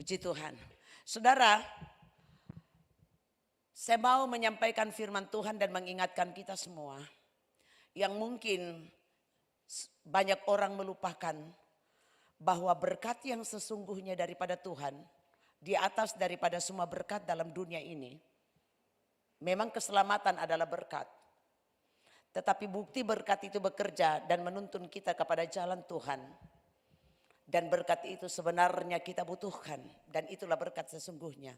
Puji Tuhan. Saudara, saya mau menyampaikan firman Tuhan dan mengingatkan kita semua yang mungkin banyak orang melupakan bahwa berkat yang sesungguhnya daripada Tuhan di atas daripada semua berkat dalam dunia ini. Memang keselamatan adalah berkat. Tetapi bukti berkat itu bekerja dan menuntun kita kepada jalan Tuhan. Dan berkat itu sebenarnya kita butuhkan. Dan itulah berkat sesungguhnya.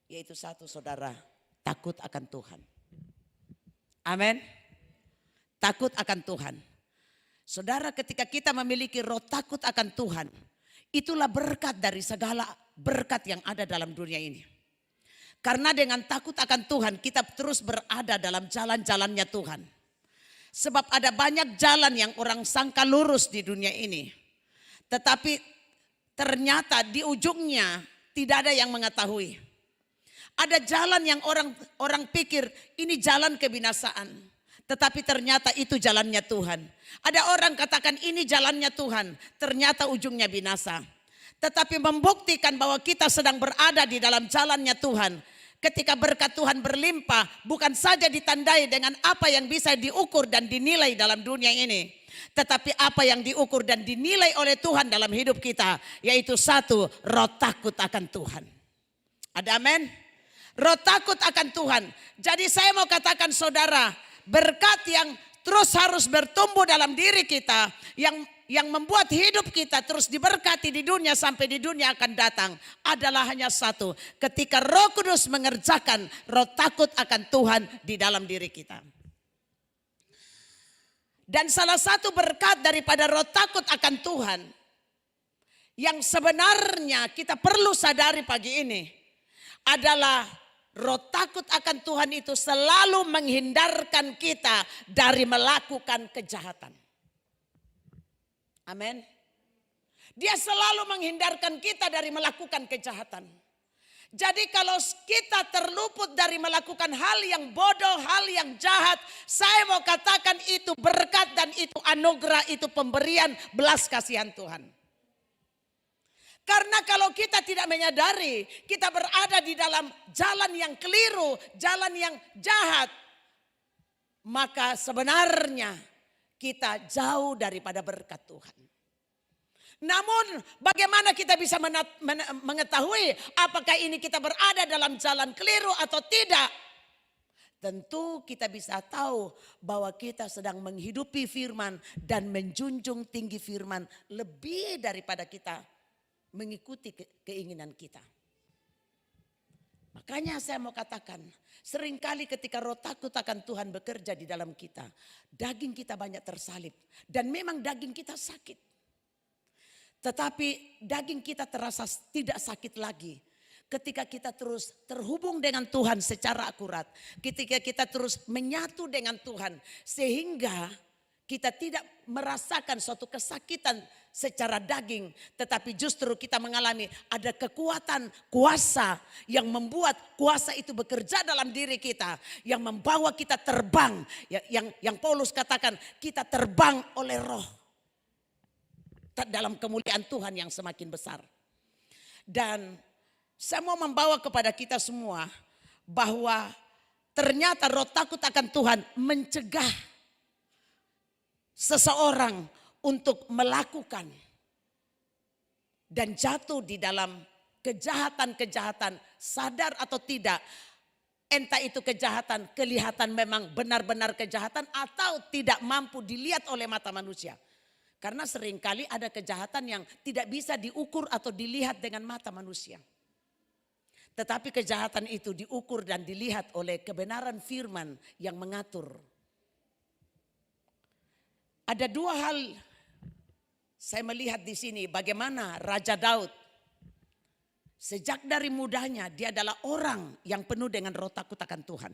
Yaitu satu, saudara, takut akan Tuhan. Amin. Takut akan Tuhan. Saudara, ketika kita memiliki roh takut akan Tuhan, itulah berkat dari segala berkat yang ada dalam dunia ini. Karena dengan takut akan Tuhan kita terus berada dalam jalan-jalannya Tuhan. Sebab ada banyak jalan yang orang sangka lurus di dunia ini. Tetapi ternyata di ujungnya tidak ada yang mengetahui. Ada jalan yang orang pikir ini jalan kebinasaan. Tetapi ternyata itu jalannya Tuhan. Ada orang katakan ini jalannya Tuhan. Ternyata ujungnya binasa. Tetapi membuktikan bahwa kita sedang berada di dalam jalannya Tuhan. Ketika berkat Tuhan berlimpah, bukan saja ditandai dengan apa yang bisa diukur dan dinilai dalam dunia ini. Tetapi apa yang diukur dan dinilai oleh Tuhan dalam hidup kita. Yaitu satu, roh takut akan Tuhan. Ada amin? Roh takut akan Tuhan. Jadi saya mau katakan saudara, berkat yang terus harus bertumbuh dalam diri kita. Yang membuat hidup kita terus diberkati di dunia sampai di dunia akan datang adalah hanya satu. Ketika Roh Kudus mengerjakan roh takut akan Tuhan di dalam diri kita. Dan salah satu berkat daripada roh takut akan Tuhan yang sebenarnya kita perlu sadari pagi ini adalah roh takut akan Tuhan itu selalu menghindarkan kita dari melakukan kejahatan. Amin. Dia selalu menghindarkan kita dari melakukan kejahatan. Jadi kalau kita terluput dari melakukan hal yang bodoh, hal yang jahat, saya mau katakan itu berkat dan itu anugerah, itu pemberian belas kasihan Tuhan. Karena kalau kita tidak menyadari, kita berada di dalam jalan yang keliru, jalan yang jahat, maka sebenarnya kita jauh daripada berkat Tuhan. Namun bagaimana kita bisa mengetahui apakah ini kita berada dalam jalan keliru atau tidak? Tentu kita bisa tahu bahwa kita sedang menghidupi firman dan menjunjung tinggi firman lebih daripada kita mengikuti keinginan kita. Makanya saya mau katakan, seringkali ketika roh takut akan Tuhan bekerja di dalam kita, daging kita banyak tersalib dan memang daging kita sakit. Tetapi daging kita terasa tidak sakit lagi ketika kita terus terhubung dengan Tuhan secara akurat. Ketika kita terus menyatu dengan Tuhan sehingga kita tidak merasakan suatu kesakitan secara daging. Tetapi justru kita mengalami ada kekuatan kuasa yang membuat kuasa itu bekerja dalam diri kita. Yang membawa kita terbang. Yang Paulus katakan kita terbang oleh roh. Dalam kemuliaan Tuhan yang semakin besar. Dan saya mau membawa kepada kita semua bahwa ternyata roh takut akan Tuhan mencegah seseorang untuk melakukan dan jatuh di dalam kejahatan-kejahatan sadar atau tidak. Entah itu kejahatan kelihatan memang benar-benar kejahatan atau tidak mampu dilihat oleh mata manusia. Karena seringkali ada kejahatan yang tidak bisa diukur atau dilihat dengan mata manusia. Tetapi kejahatan itu diukur dan dilihat oleh kebenaran firman yang mengatur. Ada dua hal saya melihat di sini bagaimana Raja Daud. Sejak dari mudanya dia adalah orang yang penuh dengan roh takut akan Tuhan.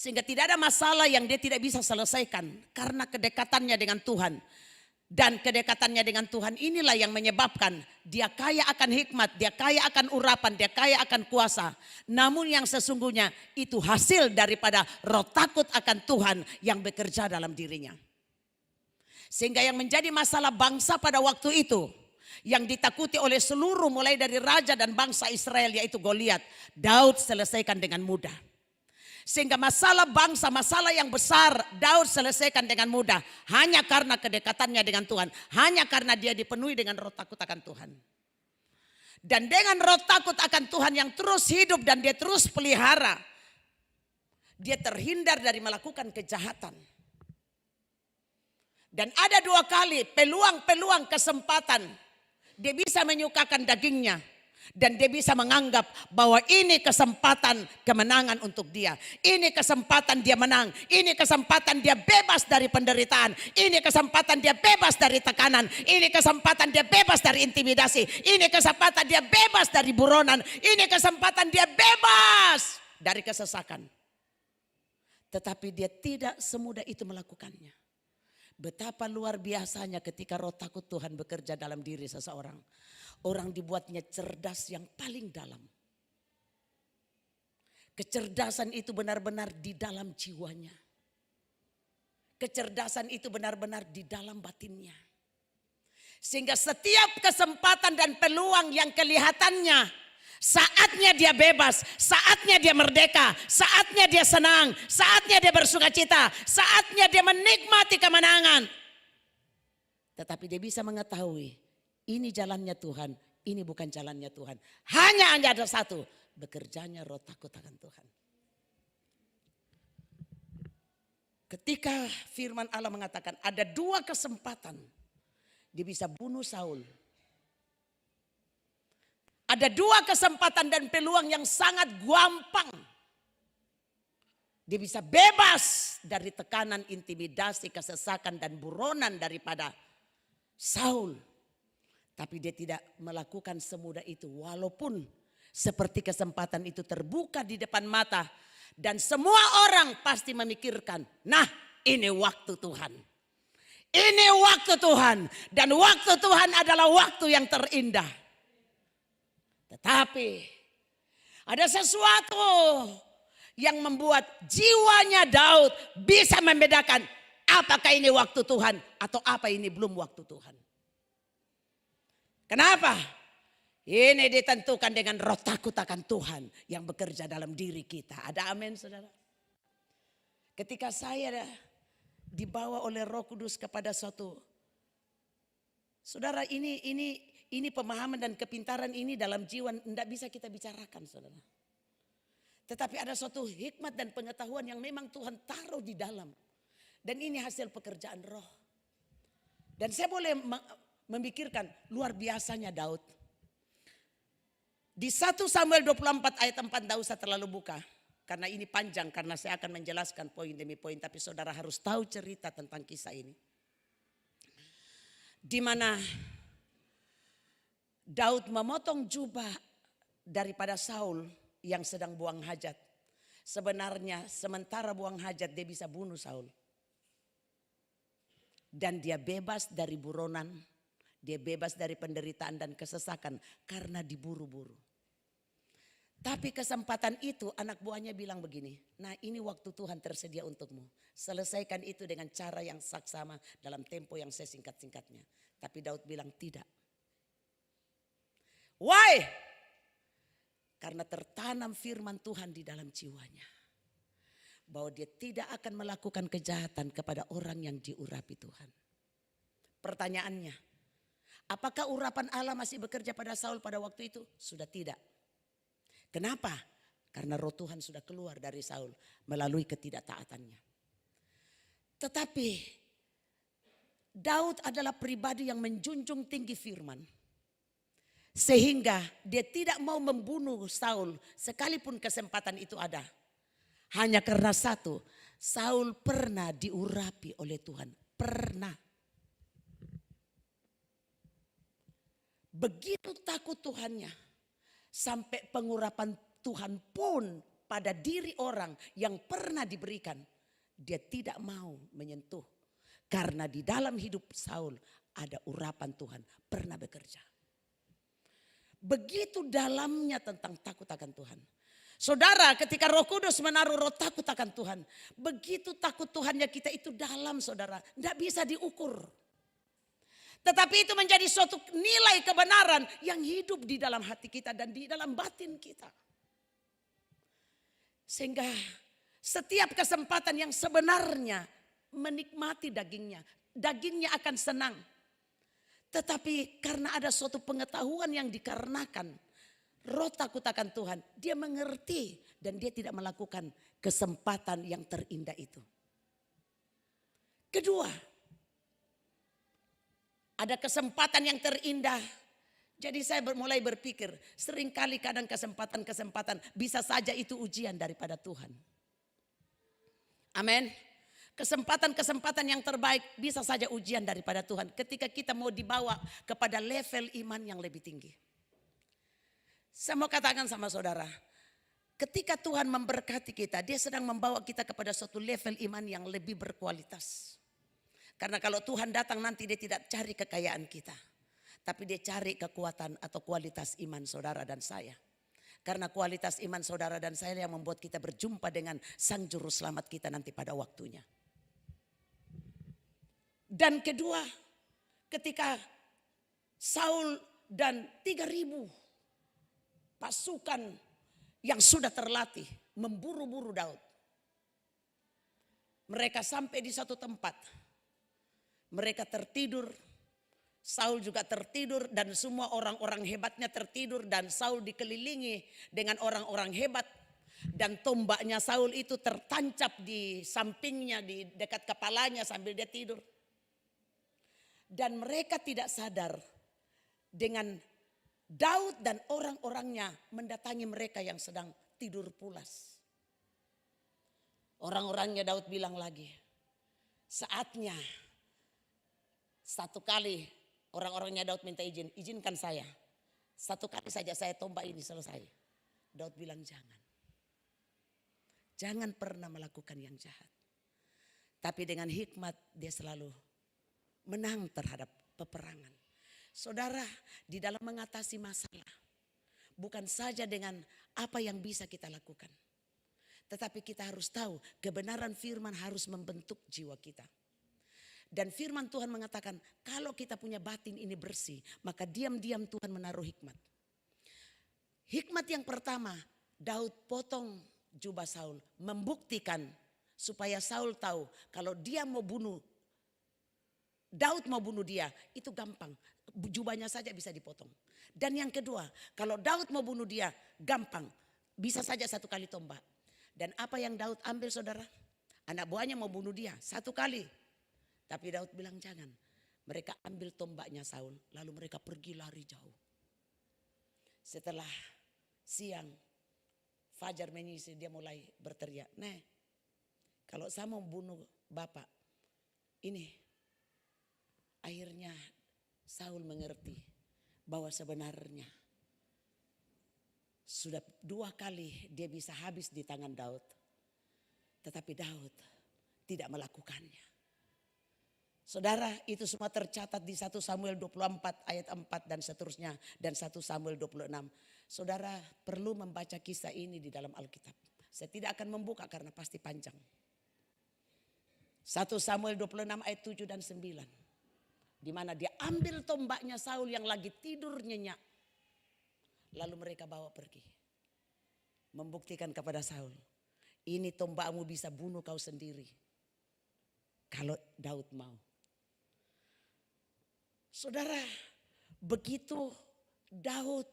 Sehingga tidak ada masalah yang dia tidak bisa selesaikan karena kedekatannya dengan Tuhan. Dan kedekatannya dengan Tuhan inilah yang menyebabkan dia kaya akan hikmat, dia kaya akan urapan, dia kaya akan kuasa. Namun yang sesungguhnya itu hasil daripada roh takut akan Tuhan yang bekerja dalam dirinya. Sehingga yang menjadi masalah bangsa pada waktu itu yang ditakuti oleh seluruh mulai dari raja dan bangsa Israel yaitu Goliat. Daud selesaikan dengan mudah. Sehingga masalah bangsa, masalah yang besar Daud selesaikan dengan mudah. Hanya karena kedekatannya dengan Tuhan. Hanya karena dia dipenuhi dengan roh takut akan Tuhan. Dan dengan roh takut akan Tuhan yang terus hidup dan dia terus pelihara. Dia terhindar dari melakukan kejahatan. Dan ada 2 kali peluang-peluang kesempatan. Dia bisa menyukakan dagingnya. Dan dia bisa menganggap bahwa ini kesempatan kemenangan untuk dia. Ini kesempatan dia menang. Ini kesempatan dia bebas dari penderitaan. Ini kesempatan dia bebas dari tekanan. Ini kesempatan dia bebas dari intimidasi. Ini kesempatan dia bebas dari buronan. Ini kesempatan dia bebas dari kesesakan. Tetapi dia tidak semudah itu melakukannya. Betapa luar biasanya ketika roh takut Tuhan bekerja dalam diri seseorang. Orang dibuatnya cerdas yang paling dalam. Kecerdasan itu benar-benar di dalam jiwanya. Kecerdasan itu benar-benar di dalam batinnya. Sehingga setiap kesempatan dan peluang yang kelihatannya, saatnya dia bebas, saatnya dia merdeka, saatnya dia senang, saatnya dia bersukacita, saatnya dia menikmati kemenangan. Tetapi dia bisa mengetahui, ini jalannya Tuhan, ini bukan jalannya Tuhan. Hanya ada satu, bekerjanya roh takut akan Tuhan. Ketika firman Allah mengatakan ada 2 kesempatan, dia bisa bunuh Saul. Ada 2 kesempatan dan peluang yang sangat gampang. Dia bisa bebas dari tekanan, intimidasi, kesesakan dan buronan daripada Saul. Tapi dia tidak melakukan semudah itu. Walaupun seperti kesempatan itu terbuka di depan mata. Dan semua orang pasti memikirkan, nah ini waktu Tuhan. Ini waktu Tuhan. Dan waktu Tuhan adalah waktu yang terindah. Tetapi ada sesuatu yang membuat jiwanya Daud bisa membedakan apakah ini waktu Tuhan atau apa ini belum waktu Tuhan. Kenapa? Ini ditentukan dengan roh takut akan Tuhan yang bekerja dalam diri kita. Ada amin saudara? Ketika saya dibawa oleh Roh Kudus kepada suatu, saudara ini pemahaman dan kepintaran ini dalam jiwa tidak bisa kita bicarakan saudara. Tetapi ada suatu hikmat dan pengetahuan yang memang Tuhan taruh di dalam. Dan ini hasil pekerjaan roh. Dan saya boleh memikirkan luar biasanya Daud. Di 1 Samuel 24 ayat 4 tidak usah terlalu buka. Karena ini panjang, karena saya akan menjelaskan poin demi poin. Tapi saudara harus tahu cerita tentang kisah ini. Di mana Daud memotong jubah daripada Saul yang sedang buang hajat. Sebenarnya sementara buang hajat dia bisa bunuh Saul. Dan dia bebas dari buronan. Dia bebas dari penderitaan dan kesesakan karena diburu-buru. Tapi kesempatan itu anak buahnya bilang begini. Nah ini waktu Tuhan tersedia untukmu. Selesaikan itu dengan cara yang saksama dalam tempo yang sesingkat-singkatnya. Tapi Daud bilang tidak. Why? Karena tertanam firman Tuhan di dalam jiwanya. Bahwa dia tidak akan melakukan kejahatan kepada orang yang diurapi Tuhan. Pertanyaannya, apakah urapan Allah masih bekerja pada Saul pada waktu itu? Sudah tidak. Kenapa? Karena roh Tuhan sudah keluar dari Saul melalui ketidaktaatannya. Tetapi Daud adalah pribadi yang menjunjung tinggi firman. Sehingga dia tidak mau membunuh Saul sekalipun kesempatan itu ada. Hanya karena satu, Saul pernah diurapi oleh Tuhan. Pernah. Begitu takut Tuhannya. Sampai pengurapan Tuhan pun pada diri orang yang pernah diberikan. Dia tidak mau menyentuh. Karena di dalam hidup Saul ada urapan Tuhan pernah bekerja. Begitu dalamnya tentang takut akan Tuhan. Saudara, ketika Roh Kudus menaruh roh takut akan Tuhan. Begitu takut Tuhannya kita itu dalam saudara. Tidak bisa diukur. Tetapi itu menjadi suatu nilai kebenaran yang hidup di dalam hati kita dan di dalam batin kita. Sehingga setiap kesempatan yang sebenarnya menikmati dagingnya, dagingnya akan senang. Tetapi karena ada suatu pengetahuan yang dikarenakan roh takut akan Tuhan, dia mengerti dan dia tidak melakukan kesempatan yang terindah itu. Kedua, ada kesempatan yang terindah. Jadi saya mulai berpikir, seringkali kadang kesempatan-kesempatan bisa saja itu ujian daripada Tuhan. Amin. Kesempatan-kesempatan yang terbaik bisa saja ujian daripada Tuhan ketika kita mau dibawa kepada level iman yang lebih tinggi. Saya mau katakan sama saudara, ketika Tuhan memberkati kita, dia sedang membawa kita kepada suatu level iman yang lebih berkualitas. Karena kalau Tuhan datang nanti dia tidak cari kekayaan kita, tapi dia cari kekuatan atau kualitas iman saudara dan saya. Karena kualitas iman saudara dan saya yang membuat kita berjumpa dengan Sang Juru Selamat kita nanti pada waktunya. Dan kedua, ketika Saul dan 3.000 pasukan yang sudah terlatih memburu-buru Daud. Mereka sampai di satu tempat. Mereka tertidur. Saul juga tertidur dan semua orang-orang hebatnya tertidur. Dan Saul dikelilingi dengan orang-orang hebat. Dan tombaknya Saul itu tertancap di sampingnya, di dekat kepalanya sambil dia tidur. Dan mereka tidak sadar dengan Daud dan orang-orangnya mendatangi mereka yang sedang tidur pulas. Orang-orangnya Daud bilang lagi, saatnya satu kali orang-orangnya Daud minta izin, izinkan saya. Satu kali saja saya tombak ini selesai. Daud bilang jangan. Jangan pernah melakukan yang jahat. Tapi dengan hikmat dia selalu menang terhadap peperangan. Saudara, di dalam mengatasi masalah, bukan saja dengan apa yang bisa kita lakukan. Tetapi kita harus tahu kebenaran firman harus membentuk jiwa kita. Dan firman Tuhan mengatakan kalau kita punya batin ini bersih, maka diam-diam Tuhan menaruh hikmat. Hikmat yang pertama, Daud potong jubah Saul, membuktikan supaya Saul tahu kalau dia mau bunuh, Daud mau bunuh dia, itu gampang. Jubahnya saja bisa dipotong. Dan yang kedua, kalau Daud mau bunuh dia, gampang. Bisa saja satu kali tombak. Dan apa yang Daud ambil saudara? Anak buahnya mau bunuh dia satu kali. Tapi Daud bilang jangan. Mereka ambil tombaknya Saul, lalu mereka pergi lari jauh. Setelah siang, fajar menyisir, dia mulai berteriak, "Nek, kalau saya mau bunuh bapak, ini." Akhirnya Saul mengerti bahwa sebenarnya sudah 2 kali dia bisa habis di tangan Daud. Tetapi Daud tidak melakukannya. Saudara, itu semua tercatat di 1 Samuel 24 ayat 4 dan seterusnya. Dan 1 Samuel 26. Saudara perlu membaca kisah ini di dalam Alkitab. Saya tidak akan membuka karena pasti panjang. 1 Samuel 26 ayat 7 dan 9. Di mana dia ambil tombaknya Saul yang lagi tidur nyenyak. Lalu mereka bawa pergi. Membuktikan kepada Saul, ini tombakmu bisa bunuh kau sendiri. Kalau Daud mau. Saudara, begitu Daud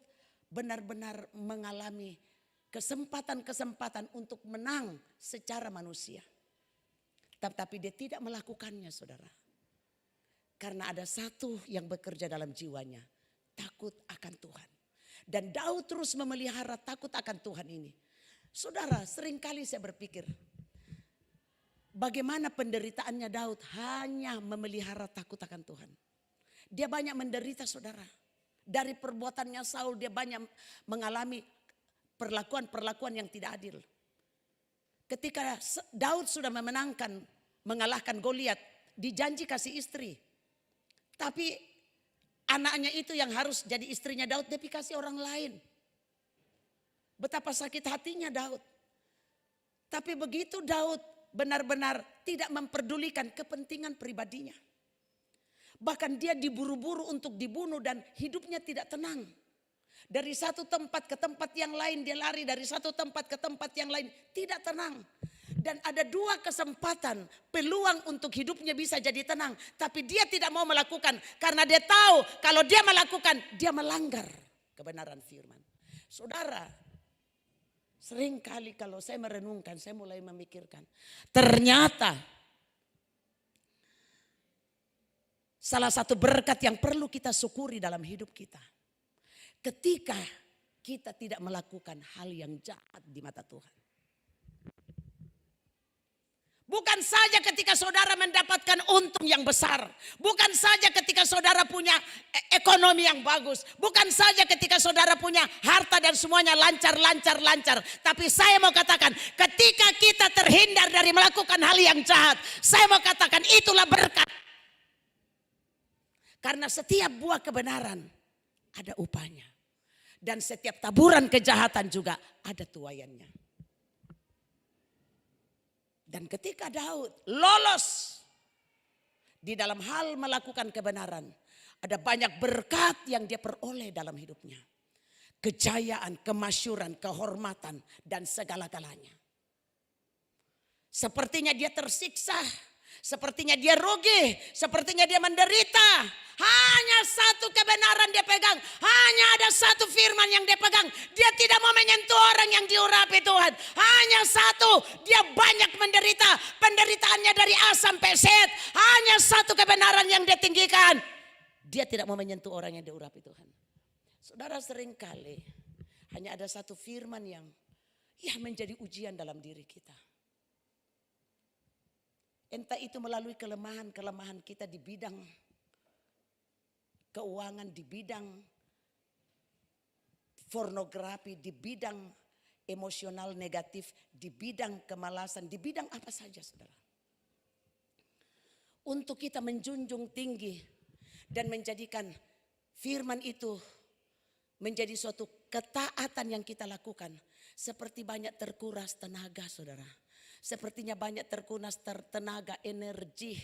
benar-benar mengalami kesempatan-kesempatan untuk menang secara manusia. Tapi dia tidak melakukannya saudara. Karena ada satu yang bekerja dalam jiwanya. Takut akan Tuhan. Dan Daud terus memelihara takut akan Tuhan ini. Saudara, seringkali saya berpikir. Bagaimana penderitaannya Daud hanya memelihara takut akan Tuhan. Dia banyak menderita saudara. Dari perbuatannya Saul dia banyak mengalami perlakuan-perlakuan yang tidak adil. Ketika Daud sudah mengalahkan Goliat, dijanji kasih istri. Tapi anaknya itu yang harus jadi istrinya Daud, dia kasih orang lain. Betapa sakit hatinya Daud. Tapi begitu Daud benar-benar tidak memperdulikan kepentingan pribadinya. Bahkan dia diburu-buru untuk dibunuh dan hidupnya tidak tenang. Dari satu tempat ke tempat yang lain dia lari, dari satu tempat ke tempat yang lain tidak tenang. Dan ada dua kesempatan, peluang untuk hidupnya bisa jadi tenang. Tapi dia tidak mau melakukan karena dia tahu kalau dia melakukan dia melanggar kebenaran firman. Saudara, sering kali kalau saya merenungkan, saya mulai memikirkan. Ternyata salah satu berkat yang perlu kita syukuri dalam hidup kita. Ketika kita tidak melakukan hal yang jahat di mata Tuhan. Bukan saja ketika saudara mendapatkan untung yang besar. Bukan saja ketika saudara punya ekonomi yang bagus. Bukan saja ketika saudara punya harta dan semuanya lancar. Tapi saya mau katakan ketika kita terhindar dari melakukan hal yang jahat. Saya mau katakan itulah berkat. Karena setiap buah kebenaran ada upahnya. Dan setiap taburan kejahatan juga ada tuaiannya. Dan ketika Daud lolos di dalam hal melakukan kebenaran, ada banyak berkat yang dia peroleh dalam hidupnya. Kejayaan, kemasyuran, kehormatan, dan segala-galanya. Sepertinya dia tersiksa, sepertinya dia rugi, sepertinya dia menderita. Hanya satu kebenaran dia pegang. Hanya ada satu firman yang dia pegang. Dia tidak mau menyentuh orang yang diurapi Tuhan. Hanya satu. Dia banyak menderita. Penderitaannya dari A sampai Z. Hanya satu kebenaran yang dia tinggikan. Dia tidak mau menyentuh orang yang diurapi Tuhan. Saudara, seringkali hanya ada satu firman yang menjadi ujian dalam diri kita. Entah itu melalui kelemahan kita di bidang keuangan, di bidang pornografi, di bidang emosional negatif, di bidang kemalasan, di bidang apa saja saudara. Untuk kita menjunjung tinggi dan menjadikan firman itu menjadi suatu ketaatan yang kita lakukan. Seperti banyak terkuras tenaga saudara. Sepertinya banyak terkuras tenaga, energi.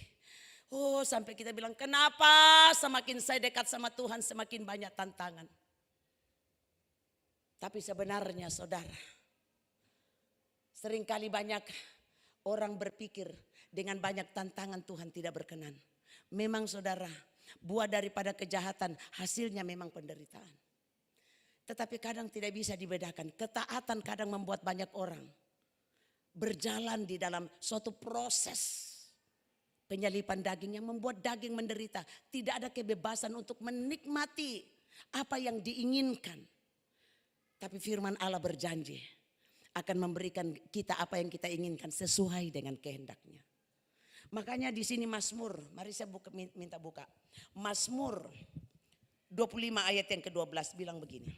Oh, sampai kita bilang kenapa semakin saya dekat sama Tuhan semakin banyak tantangan. Tapi sebenarnya saudara, seringkali banyak orang berpikir dengan banyak tantangan Tuhan tidak berkenan. Memang saudara, buah daripada kejahatan hasilnya memang penderitaan. Tetapi kadang tidak bisa dibedakan. Ketaatan kadang membuat banyak orang berjalan di dalam suatu proses penyalipan daging yang membuat daging menderita. Tidak ada kebebasan untuk menikmati apa yang diinginkan. Tapi firman Allah berjanji akan memberikan kita apa yang kita inginkan sesuai dengan kehendaknya. Makanya di sini Mazmur, mari saya minta buka. Mazmur 25 ayat yang ke-12 bilang begini.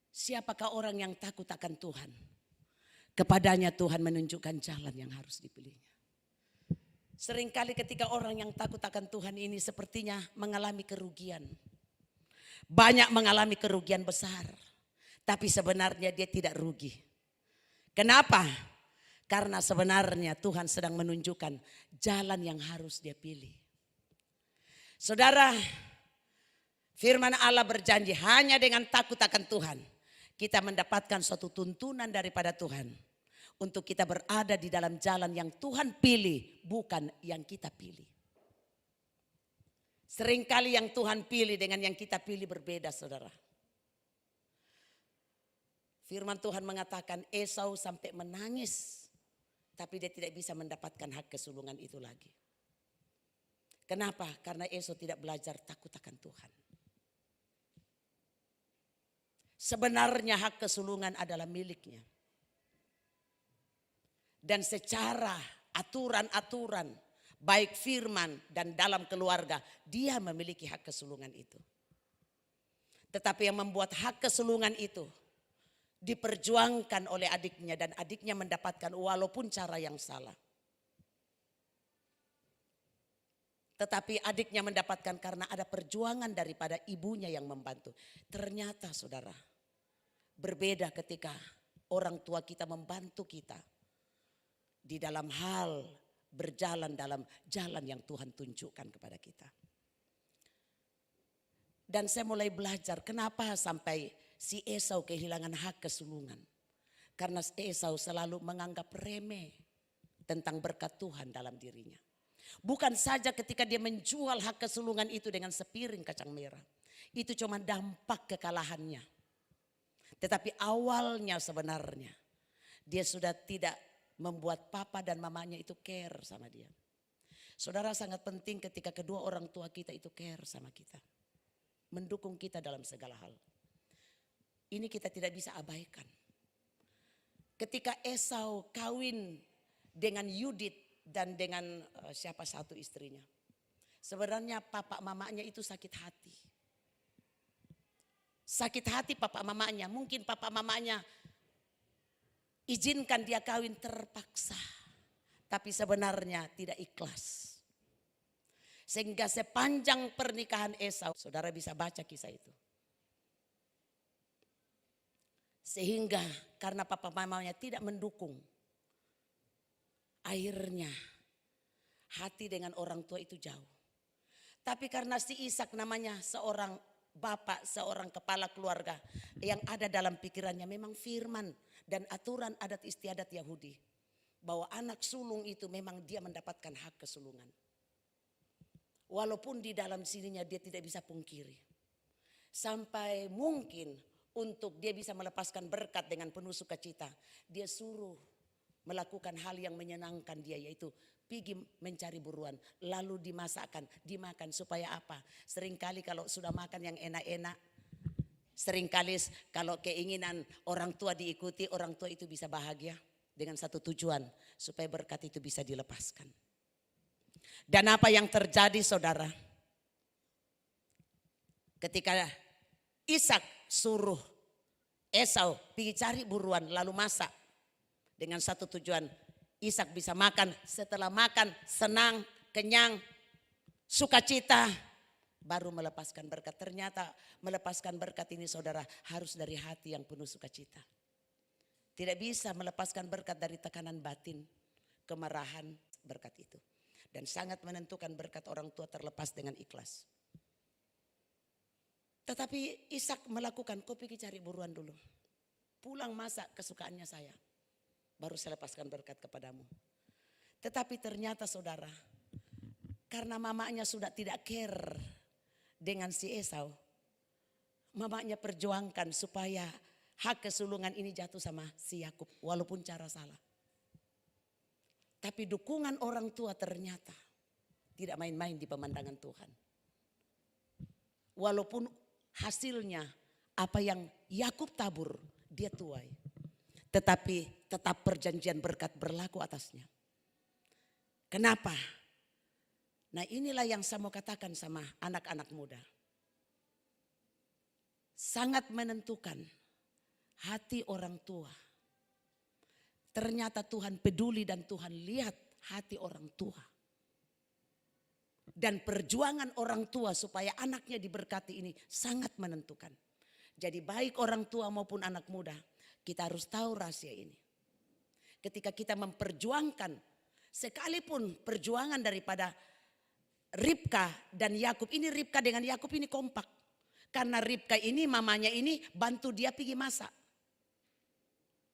Siapakah orang yang takut akan Tuhan? Kepadanya Tuhan menunjukkan jalan yang harus dipilihnya. Seringkali ketika orang yang takut akan Tuhan ini sepertinya mengalami kerugian. Banyak mengalami kerugian besar. Tapi sebenarnya dia tidak rugi. Kenapa? Karena sebenarnya Tuhan sedang menunjukkan jalan yang harus dia pilih. Saudara, firman Allah berjanji hanya dengan takut akan Tuhan kita mendapatkan suatu tuntunan daripada Tuhan untuk kita berada di dalam jalan yang Tuhan pilih, bukan yang kita pilih. Seringkali yang Tuhan pilih dengan yang kita pilih berbeda saudara. Firman Tuhan mengatakan Esau sampai menangis, tapi dia tidak bisa mendapatkan hak kesulungan itu lagi. Kenapa? Karena Esau tidak belajar takut akan Tuhan. Sebenarnya hak kesulungan adalah miliknya. Dan secara aturan-aturan, baik firman dan dalam keluarga, dia memiliki hak kesulungan itu. Tetapi yang membuat hak kesulungan itu diperjuangkan oleh adiknya dan adiknya mendapatkan walaupun cara yang salah. Tetapi adiknya mendapatkan karena ada perjuangan daripada ibunya yang membantu. Ternyata saudara, berbeda ketika orang tua kita membantu kita di dalam hal berjalan dalam jalan yang Tuhan tunjukkan kepada kita. Dan saya mulai belajar kenapa sampai si Esau kehilangan hak kesulungan. Karena Esau selalu menganggap remeh tentang berkat Tuhan dalam dirinya. Bukan saja ketika dia menjual hak kesulungan itu dengan sepiring kacang merah. Itu cuma dampak kekalahannya. Tetapi awalnya sebenarnya dia sudah tidak membuat papa dan mamanya itu care sama dia. Saudara, sangat penting ketika kedua orang tua kita itu care sama kita. Mendukung kita dalam segala hal. Ini kita tidak bisa abaikan. Ketika Esau kawin dengan Yudit dan dengan siapa satu istrinya. Sebenarnya papa mamanya itu sakit hati. Sakit hati papa mamanya. Mungkin papa mamanya izinkan dia kawin terpaksa. Tapi sebenarnya tidak ikhlas. Sehingga sepanjang pernikahan Esau, saudara bisa baca kisah itu. Sehingga karena papa mamanya tidak mendukung, akhirnya hati dengan orang tua itu jauh. Tapi karena si Ishak namanya seorang bapak, seorang kepala keluarga yang ada dalam pikirannya memang firman dan aturan adat istiadat Yahudi. Bahwa anak sulung itu memang dia mendapatkan hak kesulungan. Walaupun di dalam sininya dia tidak bisa pungkiri. Sampai mungkin untuk dia bisa melepaskan berkat dengan penuh sukacita. Dia suruh melakukan hal yang menyenangkan dia, yaitu pergi mencari buruan. Lalu dimasakkan, dimakan supaya apa? Seringkali kalau sudah makan yang enak-enak. Seringkali kalau keinginan orang tua diikuti, orang tua itu bisa bahagia. Dengan satu tujuan, supaya berkat itu bisa dilepaskan. Dan apa yang terjadi saudara? Ketika Ishak suruh Esau pergi cari buruan lalu masak. Dengan satu tujuan, Ishak bisa makan, setelah makan senang, kenyang, sukacita. Baru melepaskan berkat. Ternyata melepaskan berkat ini saudara harus dari hati yang penuh sukacita. Tidak bisa melepaskan berkat dari tekanan batin, kemarahan, berkat itu. Dan sangat menentukan berkat orang tua terlepas dengan ikhlas. Tetapi Ishak melakukan, kau pergi cari buruan dulu. Pulang masak kesukaannya saya. Baru saya lepaskan berkat kepadamu. Tetapi ternyata saudara, karena mamanya sudah tidak care dengan si Esau. Mamanya perjuangkan supaya hak kesulungan ini jatuh sama si Yakub walaupun cara salah. Tapi dukungan orang tua ternyata tidak main-main di pemandangan Tuhan. Walaupun hasilnya apa yang Yakub tabur dia tuai. Tetapi tetap perjanjian berkat berlaku atasnya. Kenapa? Nah inilah yang saya mau katakan sama anak-anak muda. Sangat menentukan hati orang tua. Ternyata Tuhan peduli dan Tuhan lihat hati orang tua. Dan perjuangan orang tua supaya anaknya diberkati ini sangat menentukan. Jadi baik orang tua maupun anak muda, kita harus tahu rahasia ini. Ketika kita memperjuangkan, sekalipun perjuangan daripada Ribka dan Yakub, ini Ribka dengan Yakub ini kompak. Karena Ribka ini mamanya ini bantu dia pergi masak.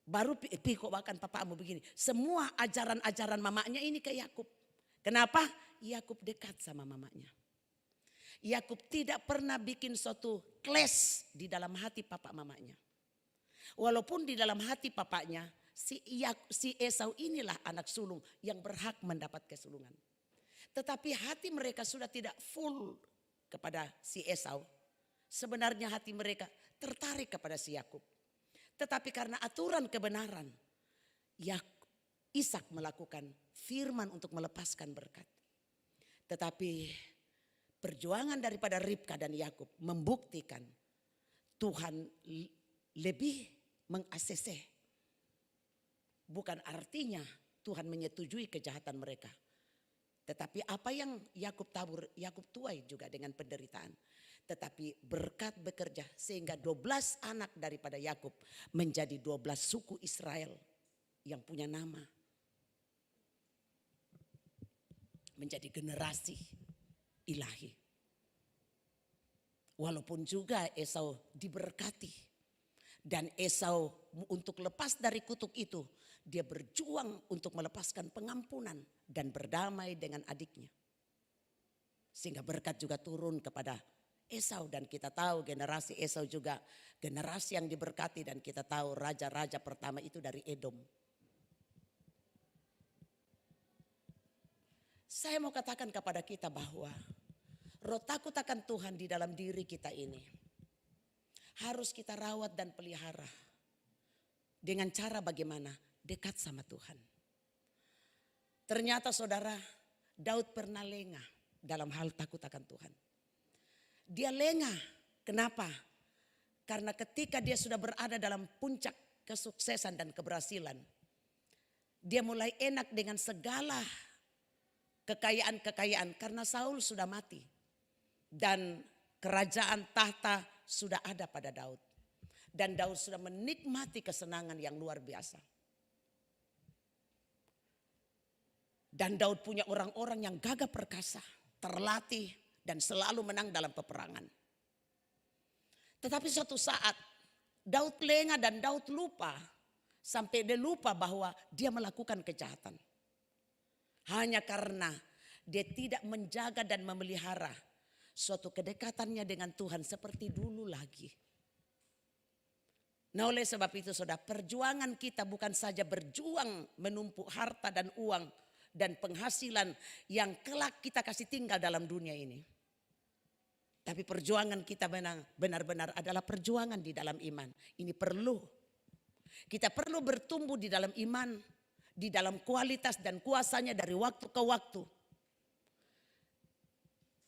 Baru kok bahkan papamu begini. Semua ajaran-ajaran mamanya ini ke Yakub. Kenapa? Yakub dekat sama mamanya. Yakub tidak pernah bikin suatu clash di dalam hati papa mamanya. Walaupun di dalam hati papanya si Esau inilah anak sulung yang berhak mendapat kesulungan. Tetapi hati mereka sudah tidak full kepada si Esau. Sebenarnya hati mereka tertarik kepada si Yakub. Tetapi karena aturan kebenaran, Ishak melakukan firman untuk melepaskan berkat. Tetapi perjuangan daripada Ribka dan Yakub membuktikan Tuhan lebih meng-ACC. Bukan artinya Tuhan menyetujui kejahatan mereka. Tetapi apa yang Yakub tabur, Yakub tuai juga dengan penderitaan. Tetapi berkat bekerja sehingga 12 anak daripada Yakub menjadi 12 suku Israel yang punya nama. menjadi generasi ilahi. Walaupun juga Esau diberkati. Dan Esau untuk lepas dari kutuk itu, dia berjuang untuk melepaskan pengampunan dan berdamai dengan adiknya. Sehingga berkat juga turun kepada Esau, dan kita tahu generasi Esau juga generasi yang diberkati, dan kita tahu raja-raja pertama itu dari Edom. Saya mau katakan kepada kita bahwa roh takut akan Tuhan di dalam diri kita ini harus kita rawat dan pelihara. Dengan cara bagaimana? Dekat sama Tuhan. Ternyata saudara, Daud pernah lengah dalam hal takut akan Tuhan. Dia lengah. Kenapa? Karena ketika dia sudah berada dalam puncak kesuksesan dan keberhasilan, dia mulai enak dengan segala kekayaan-kekayaan karena Saul sudah mati. Dan kerajaan tahta sudah ada pada Daud. Dan Daud sudah menikmati kesenangan yang luar biasa. Dan Daud punya orang-orang yang gagah perkasa, terlatih, dan selalu menang dalam peperangan. Tetapi suatu saat Daud lengah dan Daud lupa. Sampai dia lupa bahwa dia melakukan kejahatan. Hanya karena dia tidak menjaga dan memelihara suatu kedekatannya dengan Tuhan seperti dulu lagi. Nah, oleh sebab itu saudara, perjuangan kita bukan saja berjuang menumpuk harta dan uang dan penghasilan yang kelak kita kasih tinggal dalam dunia ini. Tapi perjuangan kita benar-benar adalah perjuangan di dalam iman. Ini perlu. Kita perlu bertumbuh di dalam iman, di dalam kualitas dan kuasanya dari waktu ke waktu.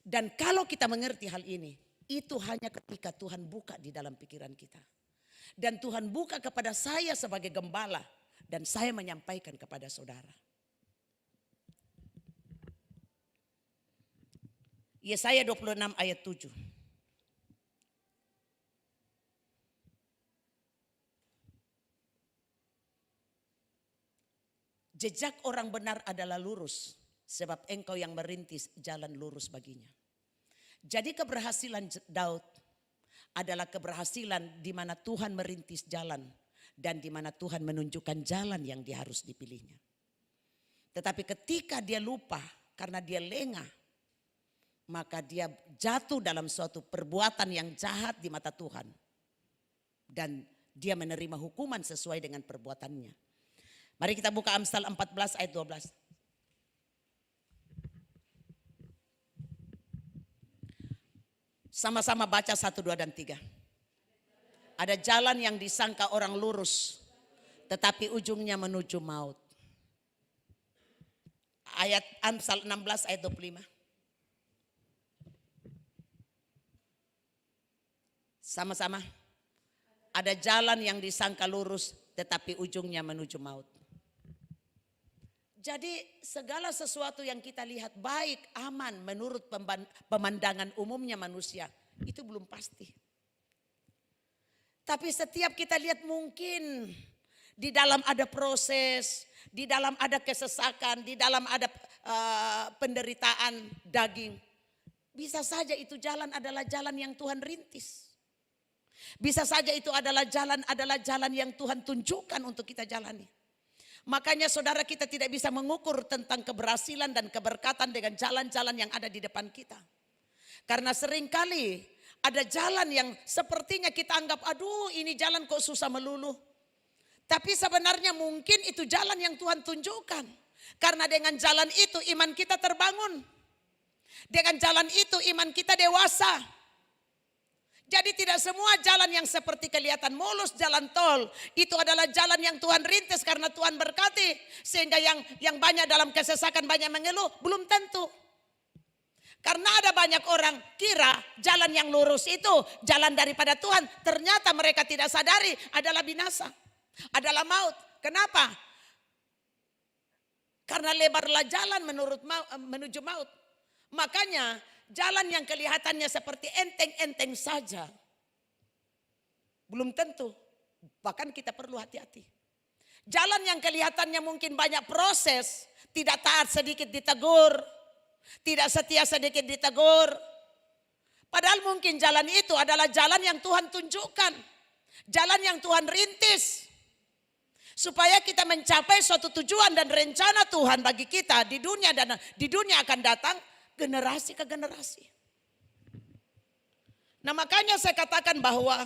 Dan kalau kita mengerti hal ini, itu hanya ketika Tuhan buka di dalam pikiran kita. Dan Tuhan buka kepada saya sebagai gembala, dan saya menyampaikan kepada saudara. Yesaya 26 ayat 7. Jejak orang benar adalah lurus, sebab engkau yang merintis jalan lurus baginya. Jadi keberhasilan Daud adalah keberhasilan di mana Tuhan merintis jalan dan di mana Tuhan menunjukkan jalan yang dia harus dipilihnya. Tetapi ketika dia lupa karena dia lengah, maka dia jatuh dalam suatu perbuatan yang jahat di mata Tuhan. Dan dia menerima hukuman sesuai dengan perbuatannya. Mari kita buka Amsal 14 ayat 12. Sama-sama baca 1, 2, dan 3. Ada jalan yang disangka orang lurus, tetapi ujungnya menuju maut. Ayat Amsal 16 ayat 25. Sama-sama. Ada jalan yang disangka lurus, tetapi ujungnya menuju maut. Jadi segala sesuatu yang kita lihat baik, aman menurut pemandangan umumnya manusia, itu belum pasti. Tapi setiap kita lihat mungkin di dalam ada proses, di dalam ada kesesakan, di dalam ada penderitaan daging. Bisa saja itu jalan adalah jalan yang Tuhan rintis. Bisa saja itu adalah jalan yang Tuhan tunjukkan untuk kita jalani. Makanya saudara, kita tidak bisa mengukur tentang keberhasilan dan keberkatan dengan jalan-jalan yang ada di depan kita. Karena seringkali ada jalan yang sepertinya kita anggap, aduh ini jalan kok susah melulu. Tapi sebenarnya mungkin itu jalan yang Tuhan tunjukkan. Karena dengan jalan itu iman kita terbangun. Dengan jalan itu iman kita dewasa. Jadi tidak semua jalan yang seperti kelihatan mulus, jalan tol, itu adalah jalan yang Tuhan rintis karena Tuhan berkati. Sehingga yang banyak dalam kesesakan, banyak mengeluh, belum tentu. Karena ada banyak orang kira jalan yang lurus itu jalan daripada Tuhan. Ternyata mereka tidak sadari adalah binasa, adalah maut. Kenapa? Karena lebarlah jalan menuju maut. Makanya jalan yang kelihatannya seperti enteng-enteng saja, belum tentu. Bahkan kita perlu hati-hati. Jalan yang kelihatannya mungkin banyak proses, tidak taat sedikit ditegur, Tidak setia sedikit ditegur. Padahal mungkin jalan itu adalah jalan yang Tuhan tunjukkan. Jalan yang Tuhan rintis. Supaya kita mencapai suatu tujuan dan rencana Tuhan bagi kita di dunia dan di dunia akan datang generasi ke generasi. Nah makanya saya katakan bahwa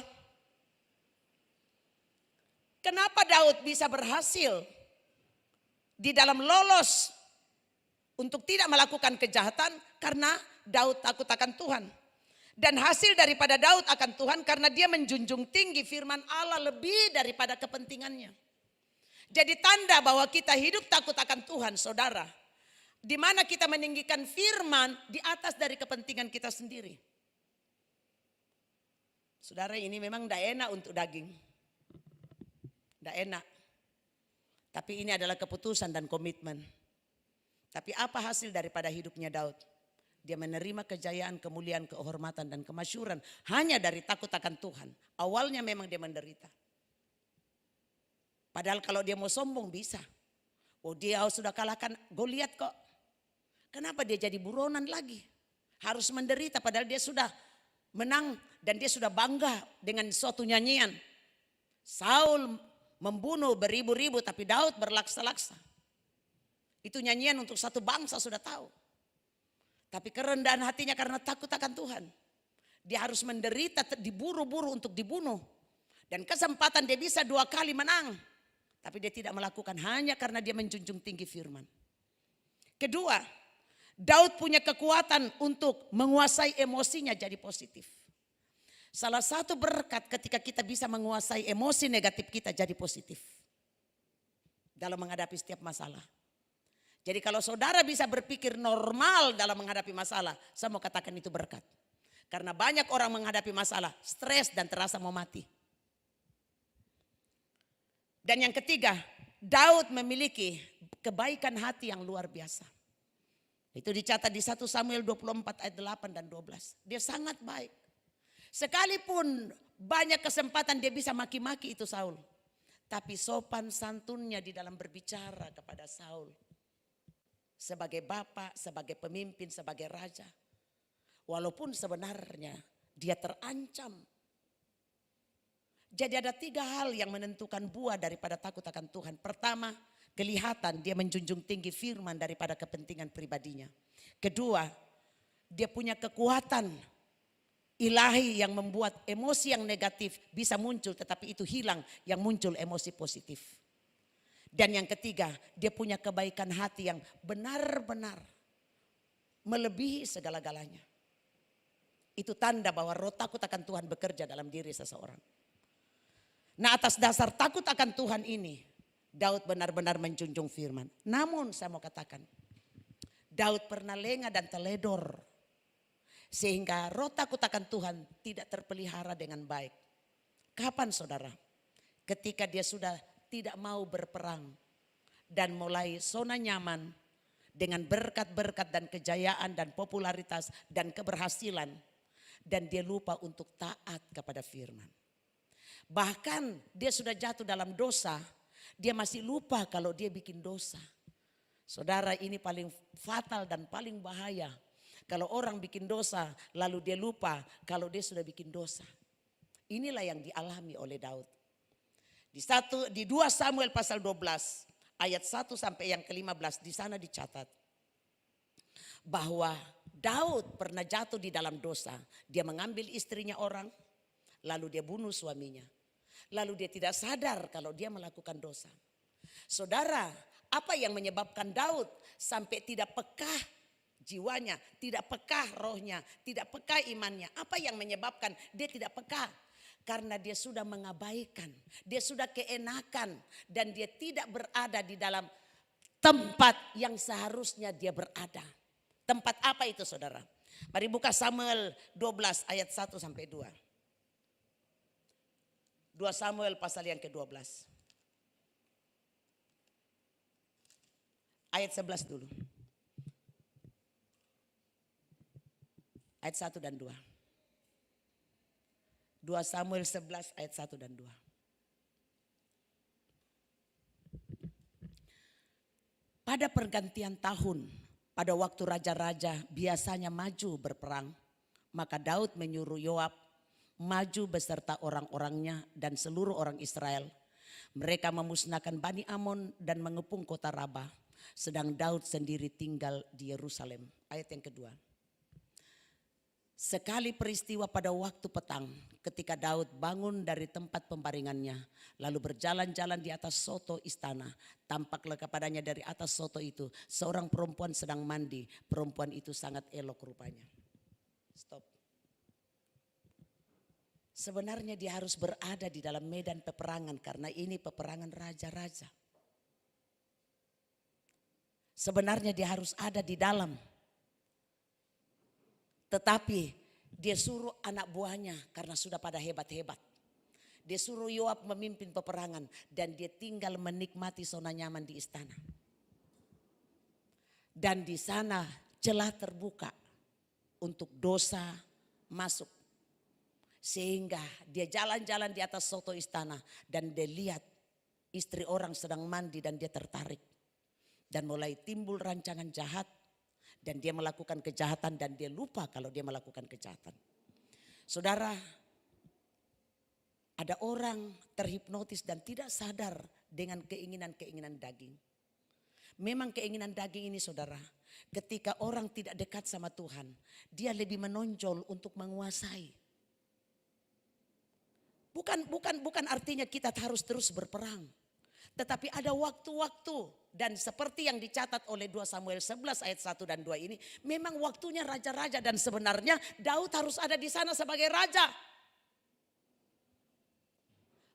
kenapa Daud bisa berhasil di dalam lolos untuk tidak melakukan kejahatan karena Daud takut akan Tuhan. Dan hasil daripada Daud akan Tuhan karena dia menjunjung tinggi firman Allah lebih daripada kepentingannya. Jadi tanda bahwa kita hidup takut akan Tuhan, saudara. Di mana kita meninggikan firman di atas dari kepentingan kita sendiri. Saudara, ini memang tidak enak untuk daging. Tidak enak. Tapi ini adalah keputusan dan komitmen. Tapi apa hasil daripada hidupnya Daud? Dia menerima kejayaan, kemuliaan, kehormatan dan kemasyhuran hanya dari takut akan Tuhan. Awalnya memang dia menderita. Padahal kalau dia mau sombong bisa. Oh dia sudah kalahkan Goliat kok. Kenapa dia jadi buronan lagi? Harus menderita padahal dia sudah menang dan dia sudah bangga dengan suatu nyanyian. Saul membunuh beribu-ribu tapi Daud berlaksa-laksa. Itu nyanyian untuk satu bangsa sudah tahu. Tapi kerendahan hatinya karena takut akan Tuhan. Dia harus menderita, diburu-buru untuk dibunuh. Dan kesempatan dia bisa 2 kali menang. Tapi dia tidak melakukan hanya karena dia menjunjung tinggi firman. Kedua, Daud punya kekuatan untuk menguasai emosinya jadi positif. Salah satu berkat ketika kita bisa menguasai emosi negatif kita jadi positif. Dalam menghadapi setiap masalah. Jadi kalau saudara bisa berpikir normal dalam menghadapi masalah, saya mau katakan itu berkat. Karena banyak orang menghadapi masalah, stres dan terasa mau mati. Dan yang ketiga, Daud memiliki kebaikan hati yang luar biasa. Itu dicatat di 1 Samuel 24 ayat 8 dan 12. Dia sangat baik. Sekalipun banyak kesempatan dia bisa maki-maki itu Saul. Tapi sopan santunnya di dalam berbicara kepada Saul. Sebagai bapak, sebagai pemimpin, sebagai raja. Walaupun sebenarnya dia terancam. Jadi ada 3 hal yang menentukan buah daripada takut akan Tuhan. Pertama, kelihatan dia menjunjung tinggi firman daripada kepentingan pribadinya. Kedua, dia punya kekuatan ilahi yang membuat emosi yang negatif bisa muncul tetapi itu hilang, yang muncul emosi positif. Dan yang ketiga, dia punya kebaikan hati yang benar-benar melebihi segala-galanya. Itu tanda bahwa roh takut akan Tuhan bekerja dalam diri seseorang. Nah atas dasar takut akan Tuhan ini, Daud benar-benar menjunjung firman. Namun saya mau katakan, Daud pernah lengah dan teledor. Sehingga roh takut akan Tuhan tidak terpelihara dengan baik. Kapan saudara? Ketika dia sudah tidak mau berperang dan mulai zona nyaman dengan berkat-berkat dan kejayaan dan popularitas dan keberhasilan dan dia lupa untuk taat kepada firman. Bahkan dia sudah jatuh dalam dosa, dia masih lupa kalau dia bikin dosa. Saudara, ini paling fatal dan paling bahaya. Kalau orang bikin dosa lalu dia lupa kalau dia sudah bikin dosa. Inilah yang dialami oleh Daud. Di 2 Samuel pasal 12 ayat 1 sampai yang ke-15 di sana dicatat bahwa Daud pernah jatuh di dalam dosa. Dia mengambil istrinya orang lalu dia bunuh suaminya. Lalu dia tidak sadar kalau dia melakukan dosa. Saudara, apa yang menyebabkan Daud sampai tidak peka jiwanya, tidak peka rohnya, tidak peka imannya? Apa yang menyebabkan dia tidak peka? Karena dia sudah mengabaikan, dia sudah keenakan dan dia tidak berada di dalam tempat yang seharusnya dia berada. Tempat apa itu saudara? Mari buka Samuel 12 ayat 1 sampai 2. 2 Samuel pasal yang ke-12. Ayat 11 dulu. Ayat 1 dan 2. 2 Samuel 11 ayat 1 dan 2. Pada pergantian tahun pada waktu raja-raja biasanya maju berperang, maka Daud menyuruh Yoab maju beserta orang-orangnya dan seluruh orang Israel. Mereka memusnahkan Bani Amon dan mengepung kota Rabah, sedang Daud sendiri tinggal di Yerusalem. Ayat yang kedua. Sekali peristiwa pada waktu petang, ketika Daud bangun dari tempat pembaringannya, lalu berjalan-jalan di atas soto istana, tampaklah kepadanya dari atas soto itu seorang perempuan sedang mandi. Perempuan itu sangat elok rupanya. Stop. Sebenarnya dia harus berada di dalam medan peperangan karena ini peperangan raja-raja. Sebenarnya dia harus ada di dalam. Tetapi dia suruh anak buahnya karena sudah pada hebat-hebat. Dia suruh Yoab memimpin peperangan dan dia tinggal menikmati zona nyaman di istana. Dan di sana celah terbuka untuk dosa masuk. Sehingga dia jalan-jalan di atas soto istana dan dia lihat istri orang sedang mandi dan dia tertarik. Dan mulai timbul rancangan jahat dan dia melakukan kejahatan dan dia lupa kalau dia melakukan kejahatan. Saudara, ada orang terhipnotis dan tidak sadar dengan keinginan-keinginan daging. Memang keinginan daging ini saudara, ketika orang tidak dekat sama Tuhan, dia lebih menonjol untuk menguasai. Bukan artinya kita harus terus berperang. Tetapi ada waktu-waktu dan seperti yang dicatat oleh 2 Samuel 11 ayat 1 dan 2 ini. Memang waktunya raja-raja dan sebenarnya Daud harus ada di sana sebagai raja.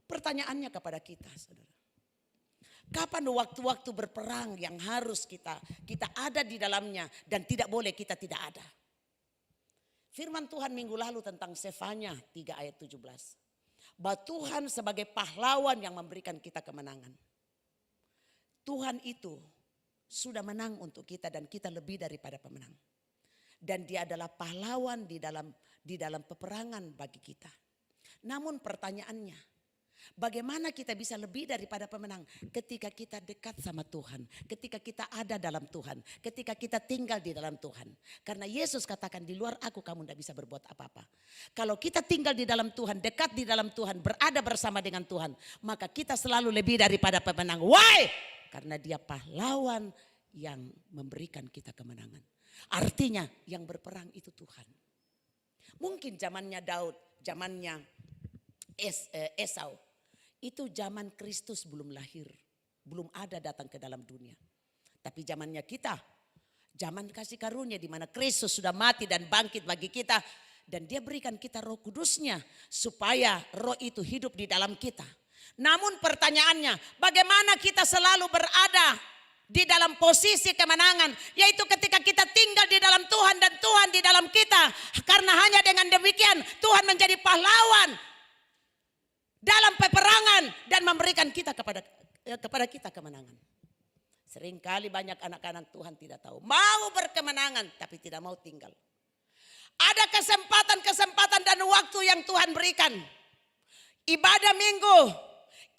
Pertanyaannya kepada kita saudara. Kapan waktu-waktu berperang yang harus kita ada di dalamnya dan tidak boleh kita tidak ada. Firman Tuhan minggu lalu tentang Sefanya 3 ayat 17. Bahwa Tuhan sebagai pahlawan yang memberikan kita kemenangan. Tuhan itu sudah menang untuk kita dan kita lebih daripada pemenang. Dan dia adalah pahlawan di dalam peperangan bagi kita. Namun pertanyaannya, bagaimana kita bisa lebih daripada pemenang ketika kita dekat sama Tuhan, ketika kita ada dalam Tuhan, ketika kita tinggal di dalam Tuhan. Karena Yesus katakan di luar aku kamu tidak bisa berbuat apa-apa. Kalau kita tinggal di dalam Tuhan, dekat di dalam Tuhan, berada bersama dengan Tuhan, maka kita selalu lebih daripada pemenang. Why? Karena dia pahlawan yang memberikan kita kemenangan. Artinya yang berperang itu Tuhan. Mungkin zamannya Daud, zamannya Esau. Itu zaman Kristus belum lahir, belum ada datang ke dalam dunia. Tapi zamannya kita, zaman kasih karunia di mana Kristus sudah mati dan bangkit bagi kita. Dan dia berikan kita Roh Kudusnya supaya roh itu hidup di dalam kita. Namun pertanyaannya, bagaimana kita selalu berada di dalam posisi kemenangan, yaitu ketika kita tinggal di dalam Tuhan dan Tuhan di dalam kita. Karena hanya dengan demikian Tuhan menjadi pahlawan dalam peperangan dan memberikan kita kepada kita kemenangan. Seringkali banyak anak-anak Tuhan tidak tahu. Mau berkemenangan tapi tidak mau tinggal. Ada kesempatan-kesempatan dan waktu yang Tuhan berikan. Ibadah minggu,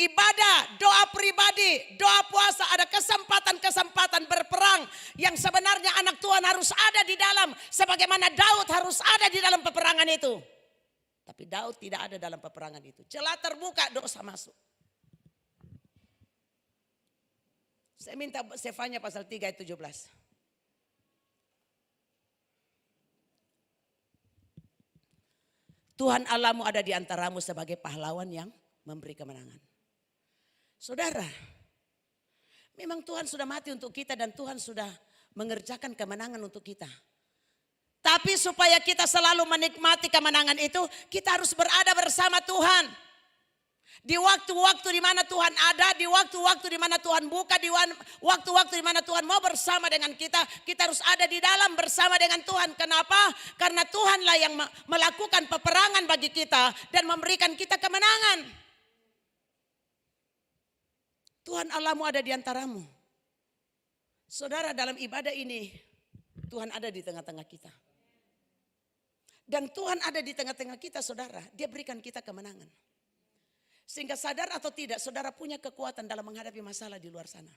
ibadah, doa pribadi, doa puasa. Ada kesempatan-kesempatan berperang yang sebenarnya anak Tuhan harus ada di dalam. Sebagaimana Daud harus ada di dalam peperangan itu. Tapi Daud tidak ada dalam peperangan itu. Celah terbuka, dosa masuk. Saya minta Sefanya pasal 3 ayat 17. Tuhan Allahmu ada di antaramu sebagai pahlawan yang memberi kemenangan. Saudara, memang Tuhan sudah mati untuk kita dan Tuhan sudah mengerjakan kemenangan untuk kita. Tapi supaya kita selalu menikmati kemenangan itu, kita harus berada bersama Tuhan. Di waktu-waktu di mana Tuhan ada, di waktu-waktu di mana Tuhan buka, di waktu-waktu di mana Tuhan mau bersama dengan kita, kita harus ada di dalam bersama dengan Tuhan. Kenapa? Karena Tuhanlah yang melakukan peperangan bagi kita dan memberikan kita kemenangan. Tuhan Allahmu ada di antaramu. Saudara, dalam ibadah ini Tuhan ada di tengah-tengah kita. Dan Tuhan ada di tengah-tengah kita saudara. Dia berikan kita kemenangan. Sehingga sadar atau tidak saudara punya kekuatan dalam menghadapi masalah di luar sana.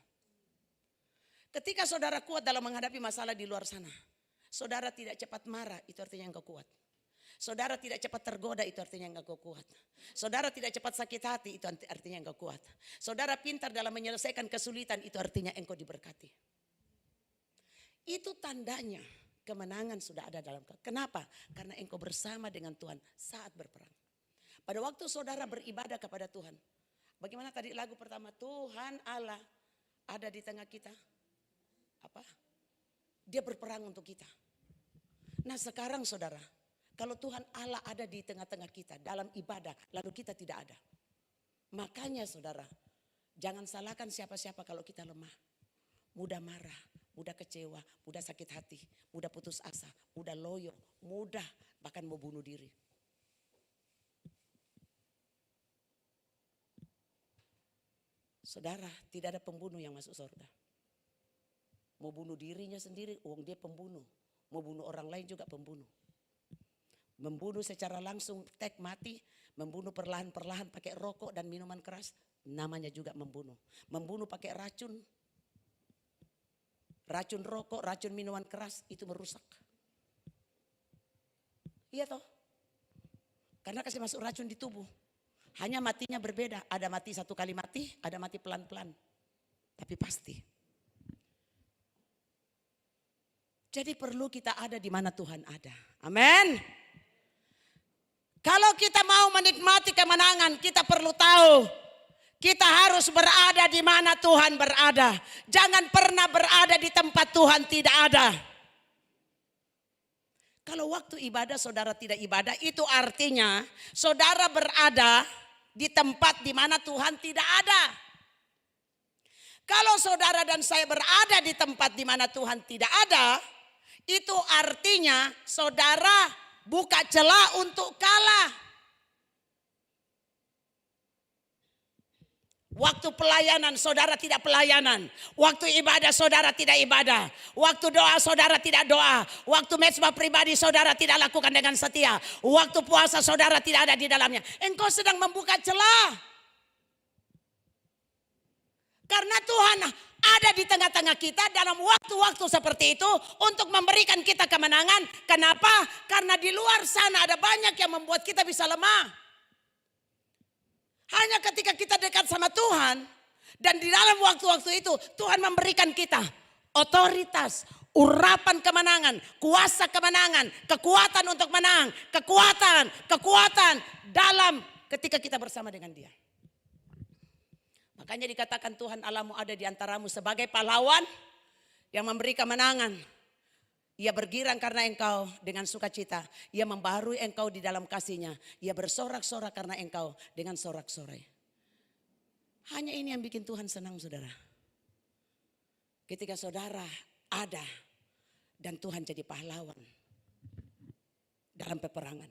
Ketika saudara kuat dalam menghadapi masalah di luar sana, saudara tidak cepat marah, itu artinya engkau kuat. Saudara tidak cepat tergoda, itu artinya engkau kuat. Saudara tidak cepat sakit hati, itu artinya engkau kuat. Saudara pintar dalam menyelesaikan kesulitan, itu artinya engkau diberkati. Itu tandanya kemenangan sudah ada dalam kau. Kenapa? Karena engkau bersama dengan Tuhan saat berperang. Pada waktu saudara beribadah kepada Tuhan, bagaimana tadi lagu pertama? Tuhan Allah ada di tengah kita. Apa? Dia berperang untuk kita. Nah sekarang saudara, kalau Tuhan Allah ada di tengah-tengah kita dalam ibadah, lalu kita tidak ada. Makanya saudara, jangan salahkan siapa-siapa kalau kita lemah. Mudah marah, mudah kecewa, mudah sakit hati, mudah putus asa, mudah loyo, mudah bahkan mau bunuh diri. Saudara, tidak ada pembunuh yang masuk surga. Mau bunuh dirinya sendiri, dia pembunuh. Mau bunuh orang lain juga pembunuh. Membunuh secara langsung, tek mati. Membunuh perlahan-perlahan pakai rokok dan minuman keras, namanya juga membunuh. Membunuh pakai racun. Racun rokok, racun minuman keras, itu merusak. Iya toh? Karena kasih masuk racun di tubuh. Hanya matinya berbeda, ada mati satu kali mati, ada mati pelan-pelan. Tapi pasti. Jadi perlu kita ada di mana Tuhan ada. Amin. Kalau kita mau menikmati kemenangan, kita perlu tahu kita harus berada di mana Tuhan berada. Jangan pernah berada di tempat Tuhan tidak ada. Kalau waktu ibadah saudara tidak ibadah, itu artinya saudara berada di tempat di mana Tuhan tidak ada. Kalau saudara dan saya berada di tempat di mana Tuhan tidak ada, itu artinya saudara buka celah untuk kalah. Waktu pelayanan saudara tidak pelayanan. Waktu ibadah saudara tidak ibadah. Waktu doa saudara tidak doa. Waktu mezbah pribadi saudara tidak lakukan dengan setia. Waktu puasa saudara tidak ada di dalamnya. Engkau sedang membuka celah. Karena Tuhan ada di tengah-tengah kita dalam waktu-waktu seperti itu untuk memberikan kita kemenangan. Kenapa? Karena di luar sana ada banyak yang membuat kita bisa lemah. Hanya ketika kita dekat sama Tuhan dan di dalam waktu-waktu itu Tuhan memberikan kita otoritas, urapan kemenangan, kuasa kemenangan, kekuatan untuk menang, kekuatan dalam ketika kita bersama dengan Dia. Makanya dikatakan Tuhan Allahmu ada di antaramu sebagai pahlawan yang memberi kemenangan. Ia bergirang karena engkau dengan sukacita. Ia membaharui engkau di dalam kasih-Nya. Ia bersorak-sorak karena engkau dengan sorak-sorai. Hanya ini yang bikin Tuhan senang saudara. Ketika saudara ada dan Tuhan jadi pahlawan dalam peperangan.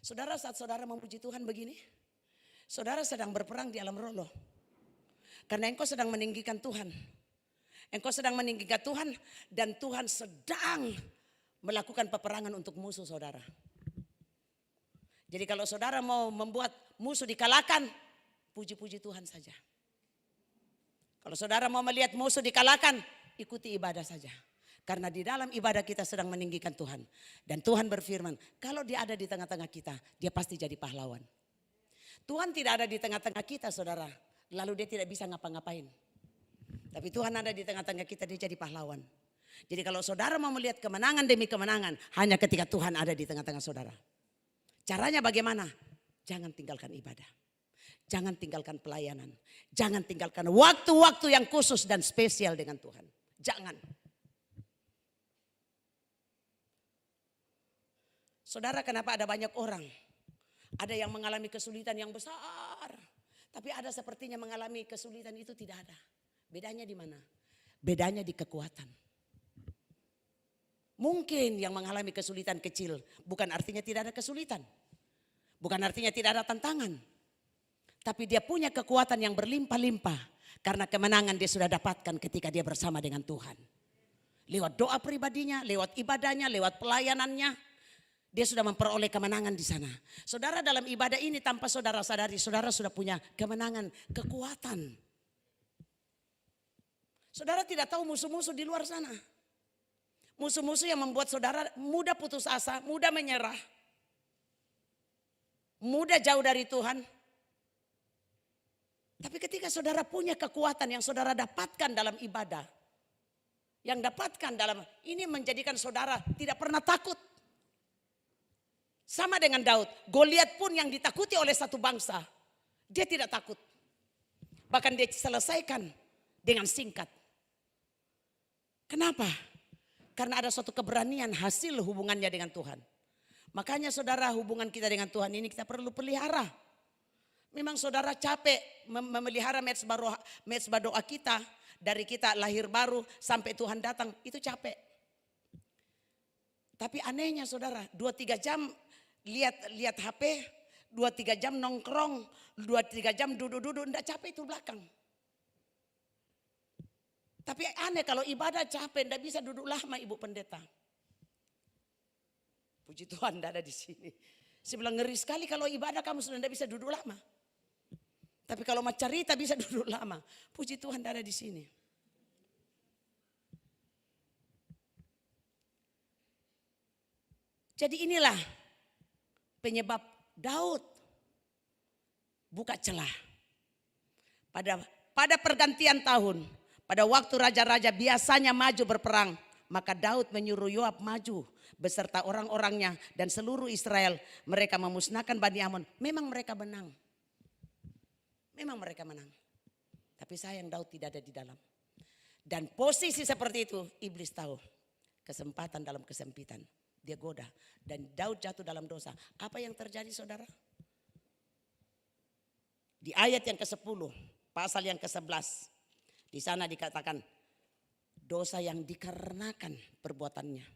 Saudara saat saudara memuji Tuhan begini. Saudara sedang berperang di alam roh loh. Karena engkau sedang meninggikan Tuhan. Engkau sedang meninggikan Tuhan dan Tuhan sedang melakukan peperangan untuk musuh saudara. Jadi kalau saudara mau membuat musuh dikalahkan, puji-puji Tuhan saja. Kalau saudara mau melihat musuh dikalahkan, ikuti ibadah saja. Karena di dalam ibadah kita sedang meninggikan Tuhan. Dan Tuhan berfirman, kalau Dia ada di tengah-tengah kita, Dia pasti jadi pahlawan. Tuhan tidak ada di tengah-tengah kita saudara, lalu Dia tidak bisa ngapa-ngapain. Tapi Tuhan ada di tengah-tengah kita, Dia jadi pahlawan. Jadi kalau saudara mau melihat kemenangan demi kemenangan, hanya ketika Tuhan ada di tengah-tengah saudara. Caranya bagaimana? Jangan tinggalkan ibadah. Jangan tinggalkan pelayanan. Jangan tinggalkan waktu-waktu yang khusus dan spesial dengan Tuhan. Jangan. Saudara, kenapa ada banyak orang? Ada yang mengalami kesulitan yang besar. Tapi ada sepertinya mengalami kesulitan itu tidak ada. Bedanya di mana? Bedanya di kekuatan. Mungkin yang mengalami kesulitan kecil bukan artinya tidak ada kesulitan. Bukan artinya tidak ada tantangan. Tapi dia punya kekuatan yang berlimpah-limpah. Karena kemenangan dia sudah dapatkan ketika dia bersama dengan Tuhan. Lewat doa pribadinya, lewat ibadahnya, lewat pelayanannya. Dia sudah memperoleh kemenangan di sana. Saudara dalam ibadah ini tanpa saudara sadari, saudara sudah punya kemenangan, kekuatan. Saudara tidak tahu musuh-musuh di luar sana. Musuh-musuh yang membuat saudara mudah putus asa, mudah menyerah. Mudah jauh dari Tuhan. Tapi ketika saudara punya kekuatan yang saudara dapatkan dalam ibadah. Yang dapatkan dalam, ini menjadikan saudara tidak pernah takut. Sama dengan Daud, Goliat pun yang ditakuti oleh satu bangsa. Dia tidak takut. Bahkan dia selesaikan dengan singkat. Kenapa? Karena ada suatu keberanian hasil hubungannya dengan Tuhan. Makanya saudara, hubungan kita dengan Tuhan ini kita perlu pelihara. Memang saudara capek memelihara mezbah doa kita. Dari kita lahir baru sampai Tuhan datang, itu capek. Tapi anehnya saudara, 2-3 jam lihat HP, 2-3 jam nongkrong, 2-3 jam duduk-duduk, enggak capek itu belakang. Tapi aneh kalau ibadah capek, enggak bisa duduk lama Ibu Pendeta. Puji Tuhan enggak ada di sini. Saya bilang ngeri sekali kalau ibadah kamu sudah enggak bisa duduk lama. Tapi kalau mau cerita bisa duduk lama. Puji Tuhan enggak ada di sini. Jadi inilah penyebab Daud buka celah. Pada pergantian tahun, pada waktu raja-raja biasanya maju berperang, maka Daud menyuruh Yoab maju beserta orang-orangnya dan seluruh Israel. Mereka memusnahkan Bani Amon. Memang mereka menang. Memang mereka menang. Tapi sayang Daud tidak ada di dalam. Dan posisi seperti itu iblis tahu. Kesempatan dalam kesempitan. Dia goda. Dan Daud jatuh dalam dosa. Apa yang terjadi saudara? Di ayat yang ke-10. Pasal yang ke-11. Di sana dikatakan. Dosa yang dikarenakan perbuatannya.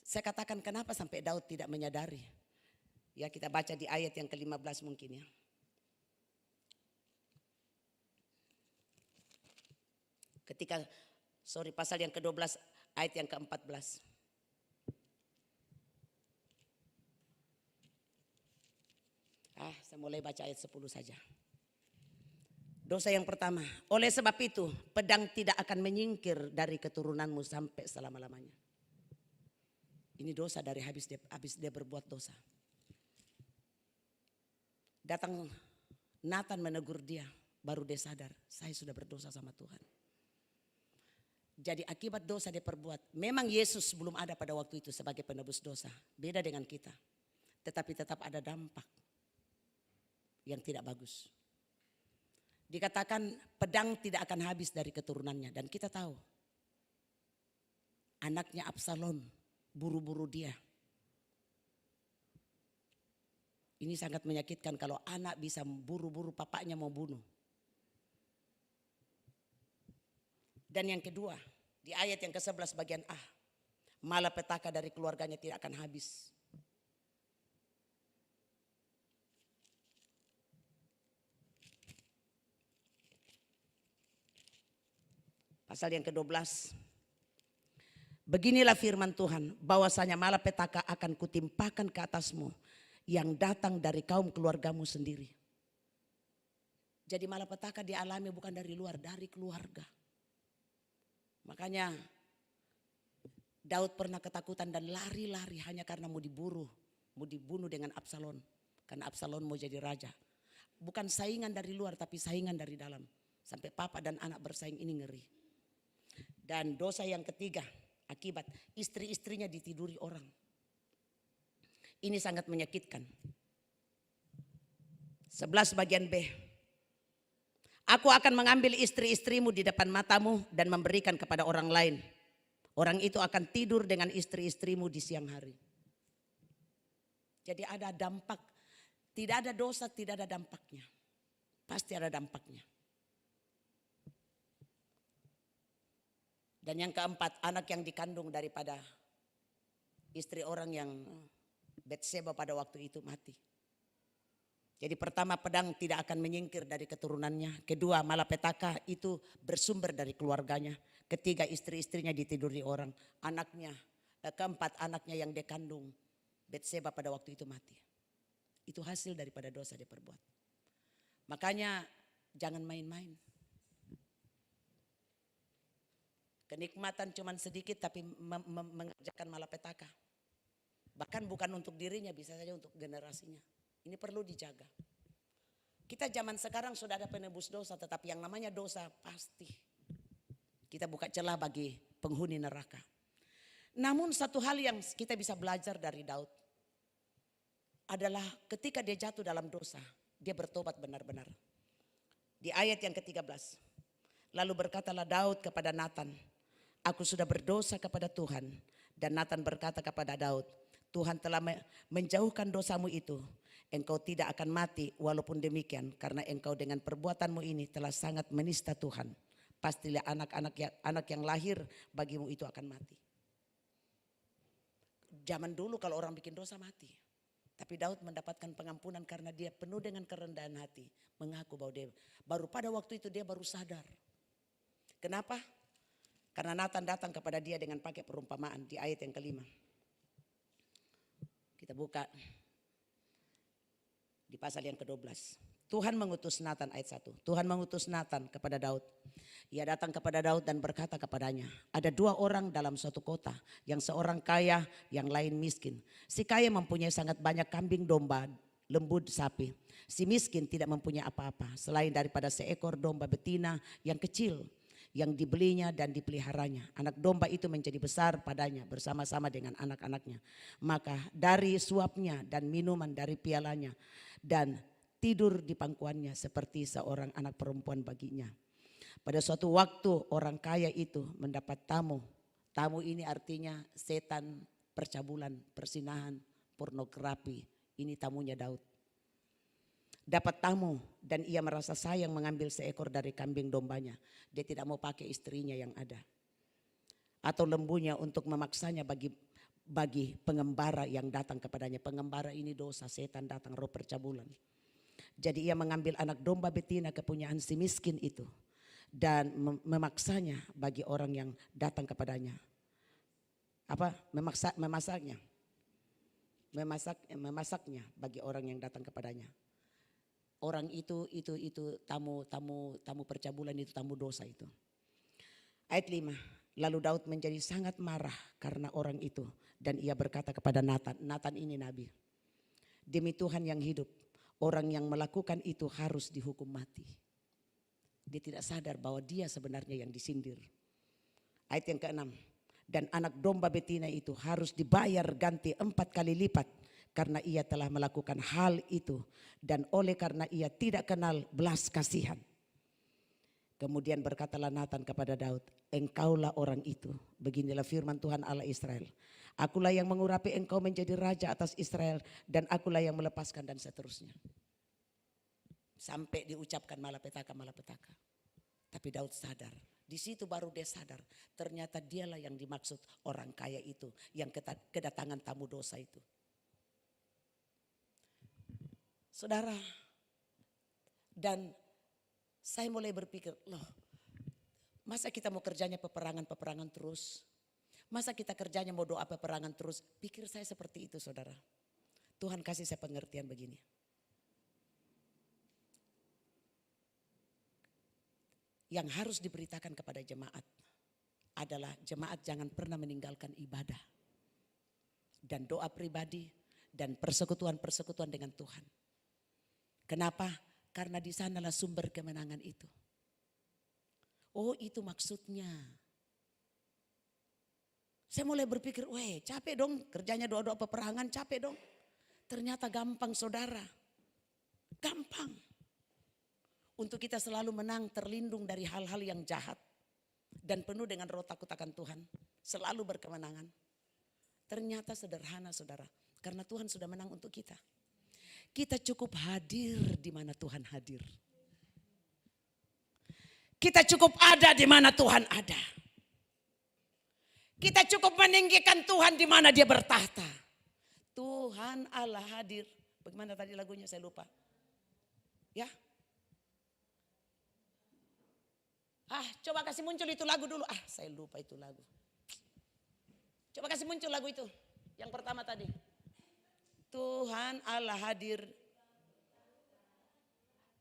Saya katakan kenapa sampai Daud tidak menyadari. Ya kita baca di ayat yang ke-15 mungkin ya. Pasal yang ke-12 ayat yang ke-14. Saya mulai baca ayat 10 saja. Dosa yang pertama, oleh sebab itu pedang tidak akan menyingkir dari keturunanmu sampai selama-lamanya. Ini dosa dari habis dia berbuat dosa. Datang Nathan menegur dia, baru dia sadar, saya sudah berdosa sama Tuhan. Jadi akibat dosa dia perbuat. Memang Yesus belum ada pada waktu itu sebagai penebus dosa. Beda dengan kita. Tetapi tetap ada dampak yang tidak bagus. Dikatakan pedang tidak akan habis dari keturunannya. Dan kita tahu. Anaknya Absalom buru-buru dia. Ini sangat menyakitkan kalau anak bisa buru-buru papanya mau bunuh. Dan yang kedua, di ayat yang ke-11 bagian A, malapetaka dari keluarganya tidak akan habis. Pasal yang ke-12. Beginilah firman Tuhan, bahwasanya malapetaka akan kutimpakan ke atasmu yang datang dari kaum keluargamu sendiri. Jadi malapetaka dialami bukan dari luar, dari keluarga. Makanya Daud pernah ketakutan dan lari-lari hanya karena mau dibunuh dengan Absalom. Karena Absalom mau jadi raja. Bukan saingan dari luar tapi saingan dari dalam. Sampai papa dan anak bersaing, ini ngeri. Dan dosa yang ketiga, akibat istri-istrinya ditiduri orang. Ini sangat menyakitkan. 11 bagian B. Aku akan mengambil istri-istrimu di depan matamu dan memberikan kepada orang lain. Orang itu akan tidur dengan istri-istrimu di siang hari. Jadi ada dampak. Tidak ada dosa, tidak ada dampaknya. Pasti ada dampaknya. Dan yang keempat, anak yang dikandung daripada istri orang yang Betseba pada waktu itu mati. Jadi pertama, pedang tidak akan menyingkir dari keturunannya. Kedua, malapetaka itu bersumber dari keluarganya. Ketiga, istri-istrinya ditiduri orang. Anaknya, keempat, anaknya yang dia kandung Betseba pada waktu itu mati. Itu hasil daripada dosa dia perbuat. Makanya jangan main-main. Kenikmatan cuman sedikit tapi mengerjakan malapetaka. Bahkan bukan untuk dirinya, bisa saja untuk generasinya. Ini perlu dijaga. Kita zaman sekarang sudah ada penebus dosa, tetapi yang namanya dosa pasti kita buka celah bagi penghuni neraka. Namun satu hal yang kita bisa belajar dari Daud adalah ketika dia jatuh dalam dosa, dia bertobat benar-benar. Di ayat yang ke-13, lalu berkatalah Daud kepada Nathan, aku sudah berdosa kepada Tuhan. Dan Nathan berkata kepada Daud, Tuhan telah menjauhkan dosamu itu. Engkau tidak akan mati walaupun demikian, karena engkau dengan perbuatanmu ini telah sangat menista Tuhan. Pastilah anak yang lahir bagimu itu akan mati. Zaman dulu kalau orang bikin dosa mati. Tapi Daud mendapatkan pengampunan karena dia penuh dengan kerendahan hati. Mengaku bahwa dia baru pada waktu itu dia baru sadar. Kenapa? Karena Nathan datang kepada dia dengan pakai perumpamaan di ayat yang ke-5. Kita buka di pasal yang ke-12. Tuhan mengutus Nathan ayat 1. Tuhan mengutus Nathan kepada Daud. Ia datang kepada Daud dan berkata kepadanya, ada dua orang dalam suatu kota, yang seorang kaya, yang lain miskin. Si kaya mempunyai sangat banyak kambing domba, lembu, sapi. Si miskin tidak mempunyai apa-apa selain daripada seekor domba betina yang kecil, yang dibelinya dan dipeliharanya. Anak domba itu menjadi besar padanya bersama-sama dengan anak-anaknya. Maka dari suapnya dan minuman dari pialanya dan tidur di pangkuannya seperti seorang anak perempuan baginya. Pada suatu waktu orang kaya itu mendapat tamu. Tamu ini artinya setan, percabulan, persinahan, pornografi. Ini tamunya Daud. Dapat tamu dan ia merasa sayang mengambil seekor dari kambing dombanya. Dia tidak mau pakai istrinya yang ada. Atau lembunya untuk memaksanya bagi pengembara yang datang kepadanya. Pengembara ini dosa, setan datang, roh percabulan. Jadi ia mengambil anak domba betina kepunyaan si miskin itu. Dan memaksanya bagi orang yang datang kepadanya. Memasaknya bagi orang yang datang kepadanya. Orang itu tamu percabulan, itu tamu dosa itu. Ayat 5. Lalu Daud menjadi sangat marah karena orang itu. Dan ia berkata kepada Nathan. Nathan ini nabi. Demi Tuhan yang hidup, orang yang melakukan itu harus dihukum mati. Dia tidak sadar bahwa dia sebenarnya yang disindir. Ayat yang ke-6. Dan anak domba betina itu harus dibayar ganti 4 kali lipat. Karena ia telah melakukan hal itu. Dan oleh karena ia tidak kenal belas kasihan. Kemudian berkatalah Nathan kepada Daud. Engkaulah orang itu. Beginilah firman Tuhan Allah Israel. Akulah yang mengurapi engkau menjadi raja atas Israel. Dan akulah yang melepaskan dan seterusnya. Sampai diucapkan malapetaka. Tapi Daud sadar. Di situ baru dia sadar. Ternyata dialah yang dimaksud orang kaya itu. Yang kedatangan tamu dosa itu. Saudara. Dan saya mulai berpikir. Loh, masa kita mau kerjanya peperangan terus? Masa kita kerjanya mau doa peperangan terus? Pikir saya seperti itu saudara. Tuhan kasih saya pengertian begini. Yang harus diberitakan kepada jemaat adalah jemaat jangan pernah meninggalkan ibadah dan doa pribadi dan persekutuan dengan Tuhan. Kenapa? Karena di sanalah sumber kemenangan itu. Oh, itu maksudnya. Saya mulai berpikir, capek dong kerjanya doa-doa peperangan, capek dong. Ternyata gampang saudara. Gampang. Untuk kita selalu menang, terlindung dari hal-hal yang jahat. Dan penuh dengan roh takut akan Tuhan. Selalu berkemenangan. Ternyata sederhana saudara. Karena Tuhan sudah menang untuk kita. Kita cukup hadir di mana Tuhan hadir. Kita cukup ada di mana Tuhan ada. Kita cukup meninggikan Tuhan di mana dia bertahta. Tuhan Allah hadir. Bagaimana tadi lagunya saya lupa. Ya. Coba kasih muncul itu lagu dulu. Saya lupa itu lagu. Coba kasih muncul lagu itu. Yang pertama tadi. Tuhan Allah hadir.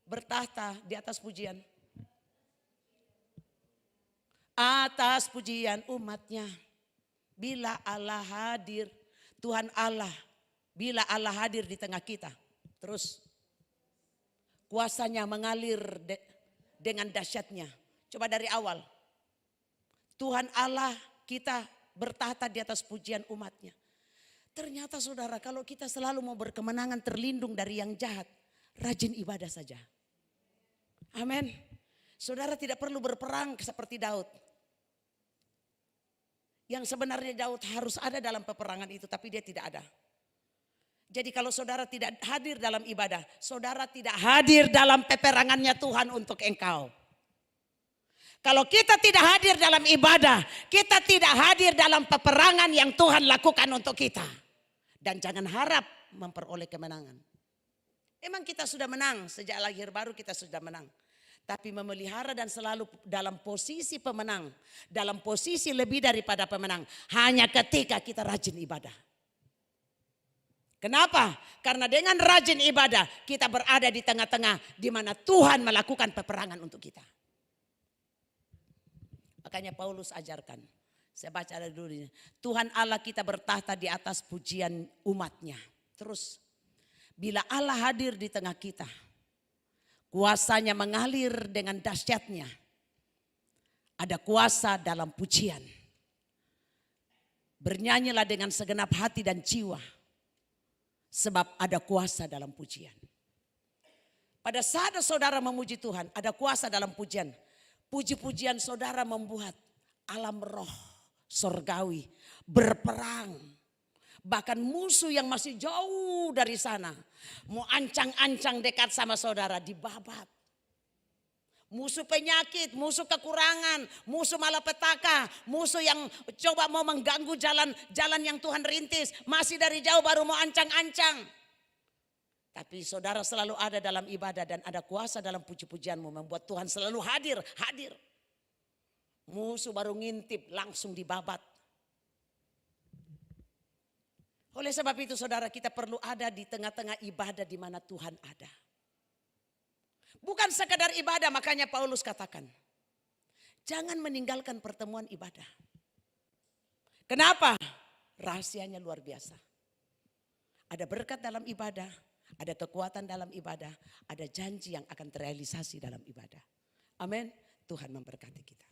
Bertahta di atas pujian. atas pujian umatnya. Bila Allah hadir, Tuhan Allah, bila Allah hadir di tengah kita, terus kuasanya mengalir dengan dahsyatnya. Coba dari awal. Tuhan Allah kita bertahta di atas pujian umatnya. Ternyata saudara, kalau kita selalu mau berkemenangan terlindung dari yang jahat, rajin ibadah saja. Amin. Saudara tidak perlu berperang seperti Daud. Yang sebenarnya Daud harus ada dalam peperangan itu, tapi dia tidak ada. Jadi kalau saudara tidak hadir dalam ibadah, saudara tidak hadir dalam peperangannya Tuhan untuk engkau. Kalau kita tidak hadir dalam ibadah, kita tidak hadir dalam peperangan yang Tuhan lakukan untuk kita. Dan jangan harap memperoleh kemenangan. Emang kita sudah menang, sejak lahir baru kita sudah menang. Tapi memelihara dan selalu dalam posisi pemenang, dalam posisi lebih daripada pemenang, hanya ketika kita rajin ibadah. Kenapa? Karena dengan rajin ibadah kita berada di tengah-tengah di mana Tuhan melakukan peperangan untuk kita. Makanya Paulus ajarkan, saya baca dari dulu, Tuhan Allah kita bertahta di atas pujian umatnya. Terus, bila Allah hadir di tengah kita, kuasanya mengalir dengan dahsyatnya. Ada kuasa dalam pujian. Bernyanyilah dengan segenap hati dan jiwa. Sebab ada kuasa dalam pujian. Pada saat saudara memuji Tuhan, ada kuasa dalam pujian. Puji-pujian saudara membuat alam roh sorgawi berperang. Bahkan musuh yang masih jauh dari sana mau ancang-ancang dekat sama saudara dibabat. Musuh penyakit, musuh kekurangan, musuh malapetaka, musuh yang coba mau mengganggu jalan yang Tuhan rintis. Masih dari jauh baru mau ancang-ancang. Tapi saudara selalu ada dalam ibadah dan ada kuasa dalam puji-pujianmu. Membuat Tuhan selalu hadir. Musuh baru ngintip langsung dibabat. Oleh sebab itu saudara, kita perlu ada di tengah-tengah ibadah di mana Tuhan ada. Bukan sekadar ibadah, makanya Paulus katakan, jangan meninggalkan pertemuan ibadah. Kenapa? Rahasianya luar biasa. Ada berkat dalam ibadah, ada kekuatan dalam ibadah, ada janji yang akan terrealisasi dalam ibadah. Amin. Tuhan memberkati kita.